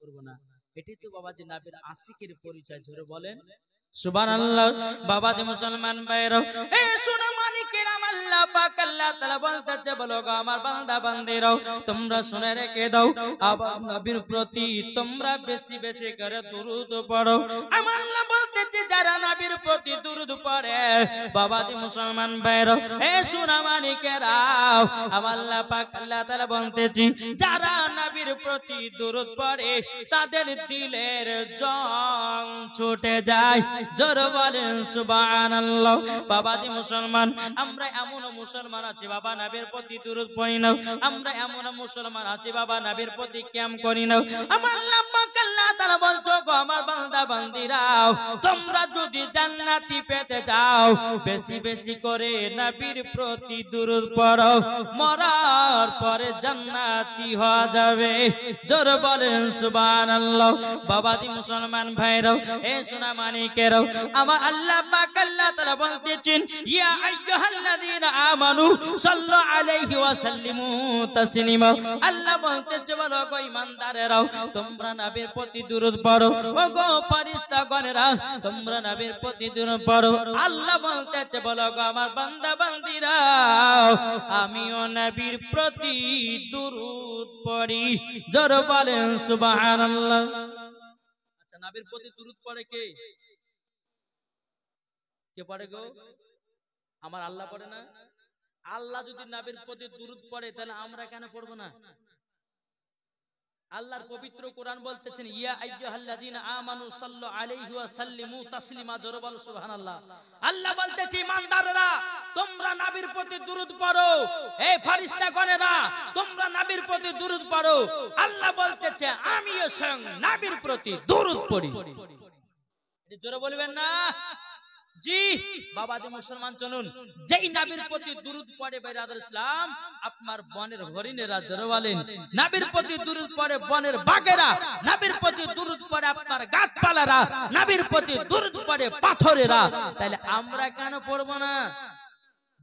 করব না। এটাই তো বাবাজি নবীর আশিকের পরিচয়। জোরে বলেন। সুবহানাল্লাহ। বাবাজি মুসলমান ভাইরা, এই শোনো মানিকেরাম, আল্লাহ পাক আল্লাহ তাআলা বলতেছে, বলো গো আমার বান্দা বান্দীরাও, তোমরা শুনে রেখে দাও, আমার নবীর প্রতি তোমরা বেশি বেশি করে দুরূদ পড়ো। আমার আল্লাহ বলতেছে, যারা নবীর প্রতি দুরূদ পড়ে, বাবাজি মুসলমান ভাইরা, এই শোনো মানিকেরাও, আমার আল্লাহ পাক আল্লাহ তাআলা বলতেছে, যারা নবীর প্রতি দুরূদ পড়ে তাদের দিলের জং ছুটে যায়। জোর বলেন সুবহানাল্লাহ। বাবাজি মুসলমান, আমরা এমন মুসলমান আছি বাবা নবীর প্রতি দুরূদ পড়ি না, আমরা এমন মুসলমান আছি বাবা নবীর প্রতি কিয়াম করি না। আমার আল্লাহ পাক আল্লাহ তাআলা বলছো, গো আমার বান্দা বান্দীরাও, তোমরা যদি জান্নাতি পেতে চাও বেশি বেশি করে নবীর প্রতি দুরূদ পড়ো, মরার পরে জান্নাতি হওয়া যাবে। জোর বলেন সুবহানাল্লাহ। বাবাজি মুসলমান ভাইরাও, এ সোনা মানিকেরাও, আমার আল্লাহ পাক আল্লাহ তাআলা বলতেছেন, ইয়া আইয়ুহাল্লাযীনা আমানু সাল্লু আলাইহি ওয়া সাল্লিমু তাসলিমা। আল্লাহ বলতেছে, বলো গো ঈমানদারেরাও, তোমরা নবীর প্রতি দুরূদ পড়ো। ও গো ফেরেশতাগণেরা, তোমরা নবীর প্রতি দুরূদ পড়ো। আল্লাহ বলতেছে, বলো গো আমার বান্দা বান্দীরাও, আমিও নবীর প্রতি দুরূদ পড়ি। জোর বলেন সুবহানাল্লাহ। আচ্ছা, নবীর প্রতি দুরূদ পড়ে কে? কে পড়ে গো? আমার আল্লাহ পড়ে না? আল্লাহ যদি নবীর প্রতি দুরূদ পড়ে তাহলে আমরা কেন পড়বো না? আল্লাহর পবিত্র কোরআন বলতেছেন, ইয়া আইয়ুহাল্লাযীনা আমানু সাল্লু আলাইহি ওয়া সাল্লিমু তাসলিমা। জোরে বলো সুবহানাল্লাহ। আল্লাহ বলতেছে, ঈমানদাররা, তোমরা নবীর প্রতি দুরূদ পড়ো। এই ফেরেশতাগণেরা, তোমরা নবীর প্রতি দুরূদ পড়ো। আল্লাহ বলতেছে, আমিও স্বয়ং নবীর প্রতি দুরূদ পড়ি। এটা জোরে বলবেন না? জি বাবাজি মুসলমান, চলুন, যেই নবীর প্রতি দুরূদ পড়ে বাইরাদুল ইসলাম, আপনার বনের হরিণেরা, জোরে বলেন, নবীর প্রতি দুরূদ পড়ে বনের বাঘেরা, নবীর প্রতি দুরূদ পড়ে আপনার গাছপালারা, নবীর প্রতি দুরূদ পড়ে পাথরেরা, তাহলে আমরা কেন পড়বো না?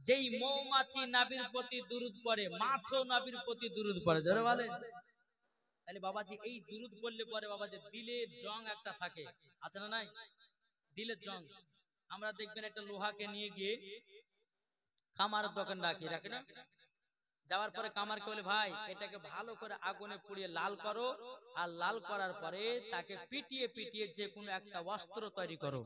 যেই মৌমাছি নবীর প্রতি দুরূদ পড়ে, মাছও নবীর প্রতি দুরূদ পড়ে, জোরে বলেন। তাহলে বাবাজি এই দুরূদ পড়লে পরে বাবাজি দিলের জং একটা থাকে, আছে না নাই? দিলের জং, আমরা দেখবেন একটা লোহাকে নিয়ে গিয়ে কামারের দোকান রাখি না, যাওয়ার পরে কামারকে বলে, ভাই এটাকে ভালো করে আগুনে পুড়িয়ে লাল করো, আর লাল করার পরে তাকে পিটিয়ে পিটিয়ে যে কোনো একটা অস্ত্র তৈরি করো।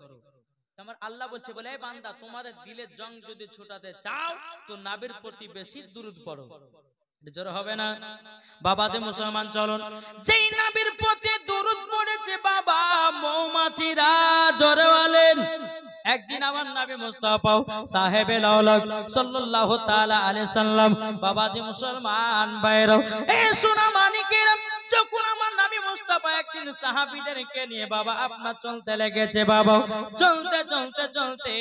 আমার আল্লাহ বলছে, বলে এই বান্দা, তোমাদের দিলের জং যদি ছোটাতে চাও তো নবীর প্রতি বেশি দুরূদ পড়ো। জোর হবে না? বাবাতে মুসলমান, চলুন, যেই নবীর প্রতি দুরূদ পড়েছে বাবা মৌমাছিরা, জোরে বলেন। একদিন আমার নবী মুস্তাফা সাহেবে লাউলাক সাল্লাল্লাহু তাআলা আলাইহি সাল্লাম, বাবাজি মুসলমান ভাইরা, এই সোনা মানিকেরা, যখন আমার নবী মুস্তাফা একদিন সাহাবীদেরকে নিয়ে বাবা আপনার চলতে লেগেছে, বাবা চলতে চলতে চলতে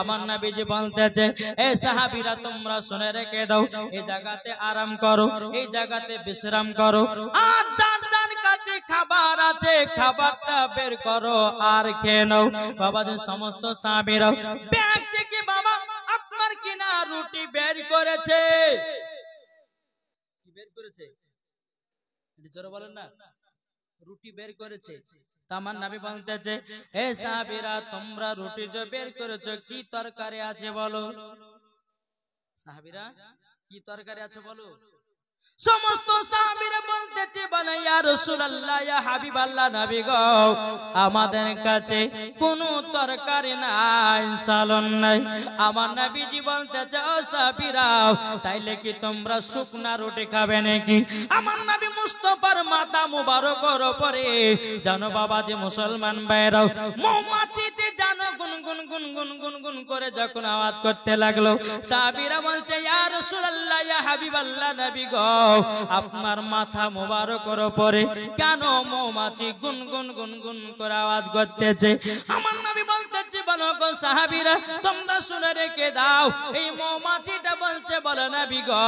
আমার নবীজি বলতেছে, এই সাহাবীরা তোমরা শুনে রেখে দাও, এই জায়গাতে আরাম করো, এই জায়গাতে বিশ্রাম করো, আর যার যার কাছে খাবার আছে খাবারটা বের করো আর খেয়ে নাও। বাবাজি সমস্ত সাহাবীরা ব্যাগ থেকে বাবা আপনার কিনা রুটি বের করেছে। কি বের করেছে? জোরে বলেন না, রুটি বের করেছে। আমার নবী বলতেছে, হে সাহাবীরা তোমরা রুটি যে বের করেছো কি তরকারি আছে বলো? সাহাবীরা, কি তরকারি আছে বলো? সমস্ত সাহাবীরা বলতেছে, বলে ইয়া রাসূলুল্লাহ, ইয়া হাবিবাল্লাহ, নবী গো, আমাদের কাছে কোনো তরকারি নাই, সালন নাই। আমার নবীজি বলতেছে, ও সাহাবীরা, তাইলে কি তোমরা শুকনা রুটি খাবে নাকি? আমার নবী মুস্তাফার মাথা মুবারকের উপরে জানো বাবাজি মুসলমান ভাইরাও, মৌমাছিতে জানো গুনগুন গুনগুন গুনগুন করে যখন আওয়াজ করতে লাগলো, সাহাবীরা বলছে, ইয়া রাসূলুল্লাহ, ইয়া হাবিবাল্লাহ, নবী গো, আপনার মাথা মোবারকের উপরে কেন মৌমাছি গুনগুন গুনগুন করে আওয়াজ করতেছে? আমার নবী বলতেছে, বলো গো সাহাবীরা তোমরা শুনে রেখে দাও, এই মৌমাছিটা বলছে, বলো নবী গো,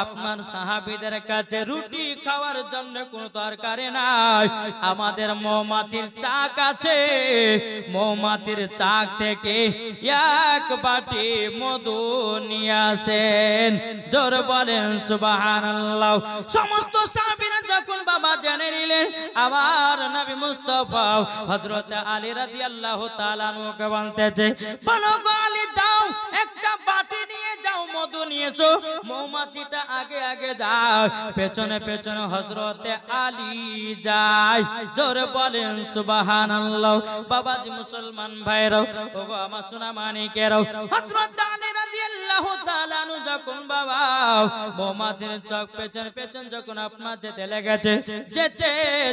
আপনার সাহাবীদের কাছে রুটি খাওয়ার জন্য কোনো তরকারি নাই, আমাদের মৌমাছির চাক আছে, মৌমাছির চাক থেকে এক বাটি মধু নিয়ে আসেন। জোর বলেন সুবহানাল্লাহ। সমস্ত সাহাবীরা যখন বাবা জেনে নিলেন, আবার নবী মুস্তাফা হযরত আলী রাদিয়াল্লাহু তাআলা আনহুকে বলতেছে, বলো গো আলী, যাও একটা বাটি নিয়ে যাও, মধু নিয়ে এসো। মৌমাছিটা আগে আগে যায়, পেছনে পেছনে হযরত আলী যায়। জোরে বলেন সুবহানাল্লাহ। বাবাজি মুসলমান ভাইরাও, ওগো আমার সোনা মানিকেরাও, হযরত আলী রাদিয়াল্লাহু তাআলা আনহু যখন বাবা মৌমাছির চক পেছন পেছন যখন আপনার যেতে লেগেছে, যেতে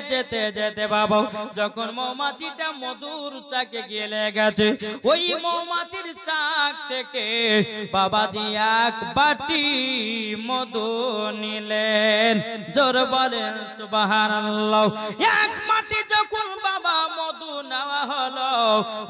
যেতে যেতে বাবা যখন মৌমাছিটা মধুর চাকে গিয়ে লেগেছে, ওই মৌমাছির চাক থেকে বাবাজি এক বাটি মধু নিলেন। জোর বলেন সুবহানাল্লাহ। এক বাটি যখন বাবা মধু নেওয়া হলো,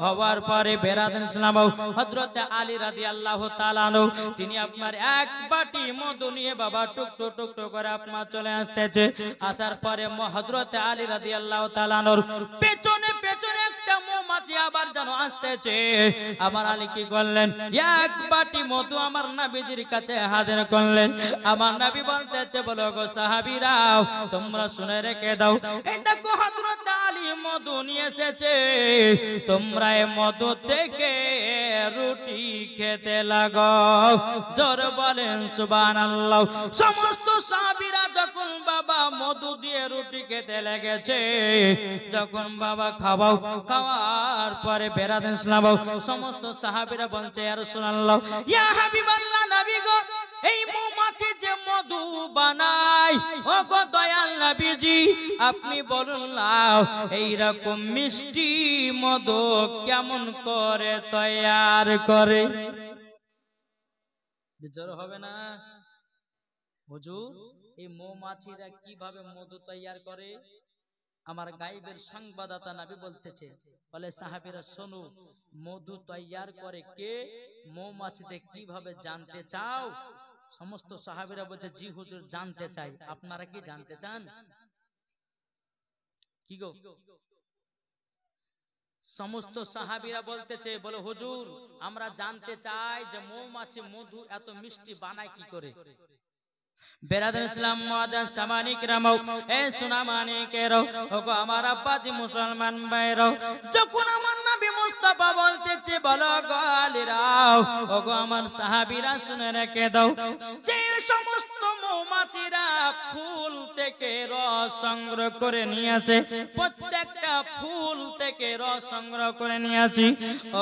হওয়ার পরে বেরাদান ইসলাম হযরত আলী রাদিয়াল্লাহু তাআলা আনহু তিনি আপনার এক বাটি মধু নিয়ে বাবা টুকটো টুকটো করে আপনার চলে আসতেছে। আসার পরে হযরত আলী রাদিয়াল্লাহু তাআলা আনহুর পেছনে পেছনে একটা মৌমাছি আবার যেন আসতেছে। আমার আলী কি করলেন, এক বাটি মধু আমার নবীজির কাছে হাজির করলেন। আমার নবী বলতেছে, বলো গো সাহাবীরা, তোমরা শুনে রেখে দাও, এই দেখো হযরত আলী মধু নিয়ে এসেছে, তোমরা এই মধু থেকে রুটি খেতে লাগাও। জোর বলেন সুবহানাল্লাহ। সমস্ত সাহাবীরা যখন বাবা মধু দিয়ে রুটি খেতে লেগেছে, যখন বাবা খাওয়ার পরে বেরাদান ইসলাম সমস্ত সাহাবীরা বলছে, ইয়া রাসূলুল্লাহ, ইয়া হাবিবাল্লাহ, নবী গো, এই মৌমাছি যে মধু বানায়, ও গো দয়াল নবীজি, আপনি বলুন না এই রকম মিষ্টি মধু কেমন করে তৈয়ার করে? বিচরো হবে না হুজুর, এই মৌমাছিরা কিভাবে মধু তৈয়ার করে? আমার গায়েবের সংবাদদাতা নবী বলতেছে, বলে সাহাবীরা শোনো, মধু তৈয়ার করে কে, মৌমাছিতে কিভাবে জানতে চাও? সমস্ত সাহাবীরা বলছে, জি হুজুর জানতে চাই। আপনারা কি জানতে চান? কি গো? সমস্ত সাহাবীরা বলতেছে, বলে হুজুর আমরা জানতে চাই যে মৌমাছি মধু এত মিষ্টি বানায় কি করে। বেরাদান ইসলাম মুআদ্দাস সামানি কিরামও, এ সোনা মানিকেরাও, ওগো আমার আব্বাজি মুসলমান ভাইরাও, যখন আমার নবী মুস্তাফা বলতেছে, বলো গো আলীরাও, ওগো আমার সাহাবীরা শুনে রেখে দাও, যে সমস্ত মৌমাছিরা ফুল থেকে রস সংগ্রহ করে নিয়ে আসে, প্রত্যেকটা ফুল থেকে রস সংগ্রহ করে নিয়ে আসি,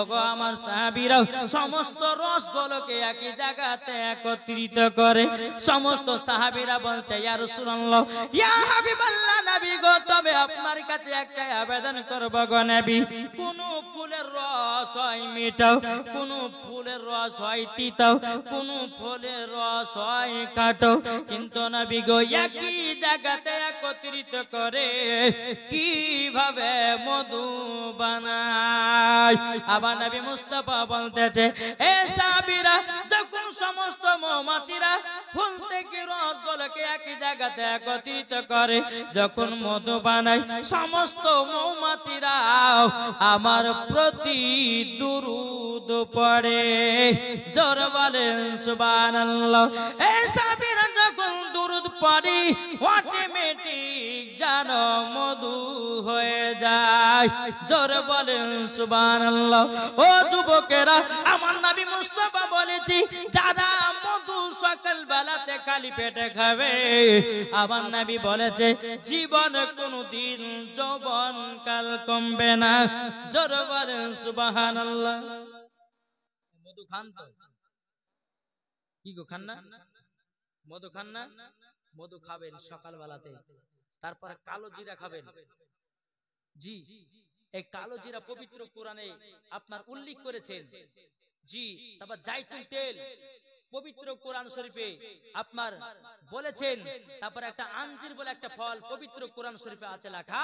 ওগো আমার সাহাবীরাও সমস্ত রসগুলোকে একই জায়গাতে একত্রিত করে। সমস্ত সাহাবীরা বলছে, ইয়া রাসূলুল্লাহ, ইয়া হাবিবাল্লাহ, নবী গো, তবে আপনার কাছে একটা আবেদন করব গো নবী, কোন ফুলের রস হয় মিঠাও, কোন ফুলের রস হয় তিতাও, কোন ফুলের রস হয় কাটো, কিন্তু নবী গো একই জায়গাতে একত্রিত করে কিভাবে মধু বানায়? আবার নবী মুস্তাফা বলতেছে, এ সাহাবীরা, যখন সমস্ত মৌমাছিরা ফুল থেকে রসগুলোকে একই জায়গাতে একত্রিত করে যখন মধু বানায়, সমস্ত মৌমাছিরা আমার প্রতি দুরূদ পড়ে। জোর বলেন সুবহানাল্লাহ। এই সাহাবীরা যখন দুরূদ পড়ে, অটোমেটিক যেন মধু হয়ে যায়। জোর বলেন সুবহানাল্লাহ। ও যুবকেরা, আমার নবী মুস্তাফা বলেছি, যারা মধু সকাল বেলাতে খালি পেটে খাবে, আমার নবী বলেছে জীবন কোনদিন যৌবন কাল কমবে না। জোর বলেন সুবহানাল্লাহ। মধু খান তো? কি গো, খান না? মধু খান না? মধু খাবেন সকাল বেলাতে, তারপরে কালো জিরা খাবেন। জি, এই কালো জিরা পবিত্র কোরআনে আপনার উল্লেখ করেছেন। জি, তারপর জাইতুন তেল পবিত্র কোরআন শরীফে আপনার বলেছেন। তারপর একটা আঞ্জির বলে একটা ফল পবিত্র কোরআন শরীফে আছে লেখা,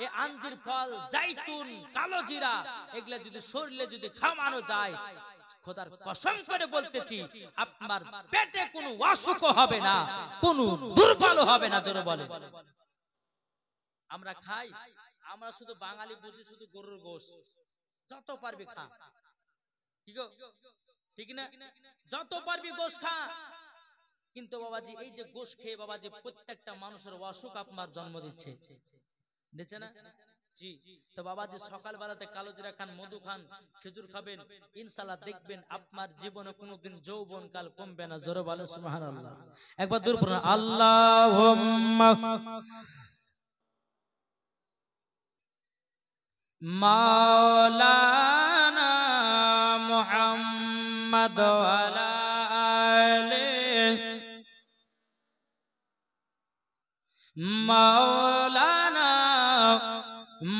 এই আঞ্জির ফল, জাইতুন, কালো জিরা, এগুলা যদি শরীরে যদি খাওয়ানো যায়, খোদার কসম করে বলতেছি আপনার পেটে কোনো অসুখ হবে না, কোনো দুর্বল হবে না। জোরে বলে। আমরা খাই, আমরা শুধু বাঙালি বুঝি শুধু গরুর গোশত, যত পারবি খা, ঠিক না? যত পারবি গোশ খা। কিন্তু বাবাজি এই যে গোশ খেয়ে বাবাজি প্রত্যেকটা মানুষের অসুখ আপনার জন্ম দিচ্ছে, দিচ্ছে না? জি। তো বাবাজি সকালবেলাতে কালো জিরা খান, মধু খান, খেজুর খাবেন, ইনশাআল্লাহ দেখবেন আপনার জীবনে কোনোদিন যৌবন কাল কমবে না। জোরে বলেন সুবহানাল্লাহ। একবার দূর পড়ুন আল্লাহুম্মা মাওলানা মুহাম্মদ ওয়ালা আলিহি মাওলানা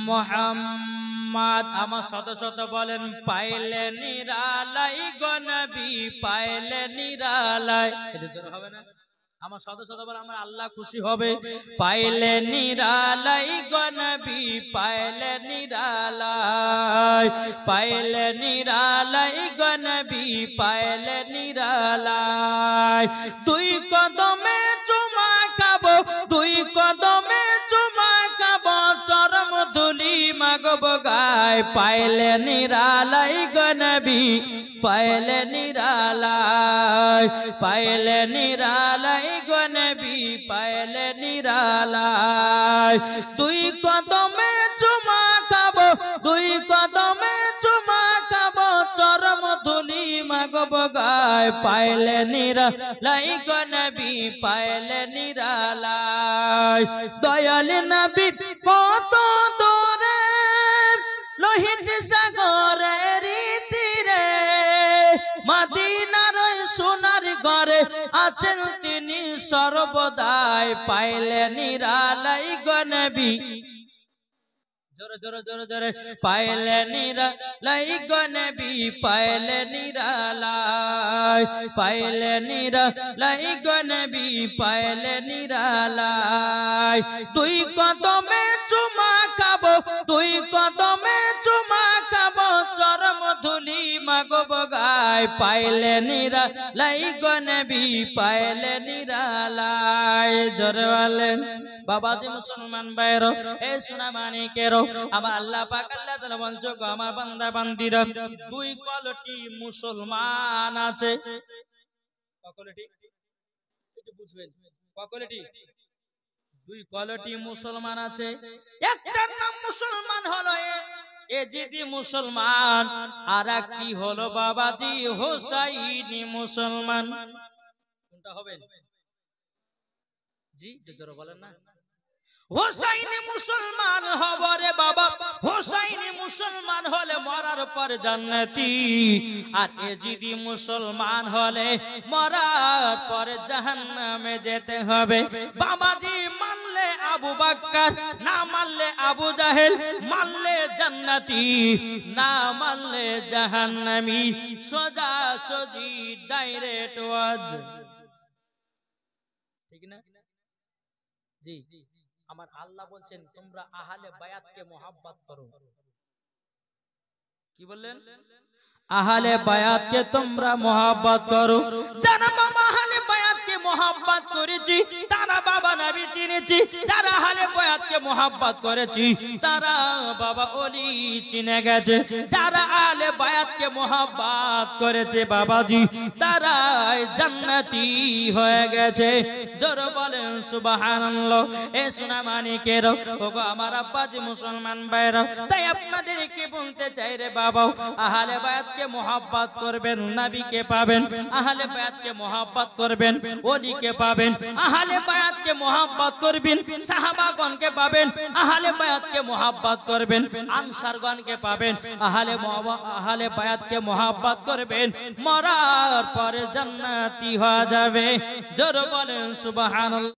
মুহাম্মদ। আমার শত শত বলেন পাইলে নিরালাই গো নবী, পাইলে নিরালাই। এটা জোরে হবে না? আমার শত শত বলে আমার আল্লাহ খুশি হবে। পাইলে নিরালাই গো নবী, পাইলে নিরালাই, পাইলে নিরালাই গো নবী, পাইলে নিরালাই। দুই কদমে চুমা খাবো, দুই কদমে চুমা খাবো, চরম ধুলি মাগব গায়। পাইলে নিরালাই গো নবী, পাইলে নিরালাই, পাইলে নিরালাই গো নবী, পাইলে নিরালাই। দুই কদমে চুমা খাবো, দুই কদমে চুমা খাবো, চরম ধুলি মাগব গায়। পাইলে নিরালাই গো নবী, পাইলে নিরালাই। দয়াল নবী কত দূরে লোহিত সাগরের তীরে, মদিনার সোনার ঘরে আছেন তিনি সর্বদাই। পাইলে নিরালাই গো নবী, জোরে জোরে জোরে জোরে, পাইলে নিরালাই গো নবী, পাইলে নিরালাই, পাইলে নিরালাই গো নবী, পাইলে নিরালাই। দুই কদমে চুমা খাবো, দুই কদমে চুমা খাবো, চরম ধুলি মাগব গায়। পাইলে নিরালাই গো নবী, পাইলে নিরালাই। জোরে বলেন। বাবাজি মুসলমান ভাইরা, এ সোনা মানিকেরও, আমার আল্লাহ পাক আল্লাহ তাআলা বলছো গো আমার বান্দা বান্দিরা, দুই কোয়ালিটি মুসলমান আছে। কোয়ালিটি একটু বুঝবেন, কোয়ালিটি দুই কোয়ালিটি মুসলমান আছে। একটার নাম মুসলমান হলো এজিদি মুসলমান, আর একটি হলো বাবাজি হোসাইনি মুসলমান। কোনটা হবে? জি জোরে বলেন না। হোসাইনি মুসলমান হব রে বাবা, হোসাইনি মুসলমান হলে মরার পর জান্নাতি, আর এজিদি মুসলমান হলে মরার পর জাহান্নামে যেতে হবে। বাবাজি মানলে আবু বকর, না মানলে আবু জাহেল, মানলে জান্নাতি, না মানলে জাহান্নামী। সোজা সোজি ডাইরেক্ট ওয়াজ, ঠিক না? জি। আমার আল্লাহ বলছেন তোমরা আহলে বায়াতকে মোহাব্বত করো। কি বললেন? আহলে বায়াতকে তোমরা মোহাব্বত করো। যারা বাবা আহলে বায়াতকে মোহাব্বত করেছি তারা বাবা নবী চিনেছি, যারা আহলে বায়াতকে মোহাব্বত করেছি তারা বাবা ওলি চিনে গেছে, যারা আহলে বায়াতকে মোহাব্বত করেছে বাবাজি তারা জান্নাতি হয়ে গেছে। জোরে বলেন সুবহানাল্লাহ। এ সোনা মানিকের, ওগো আমার আব্বাজি মুসলমান ভাইরা, তাই আপনাদেরকে বলতে চাই রে বাবা, আহলে বায়াতকে মোহাব্বত করবেন, নবীকে পাবেন। আহলে বায়াতকে মোহাব্বত করবেন, ওলিকে পাবেন। আহলে বায়াতকে মোহাব্বত করবেন, সাহাবাগণকে পাবেন। আহলে বায়াতকে মোহাব্বত করবেন, আনসারগণকে পাবেন। আহলে বায়াতকে মোহাব্বত করবেন, মরার পরে জান্নাতি হয়ে যাবে। জোরে বলেন সুবহানাল্লাহ।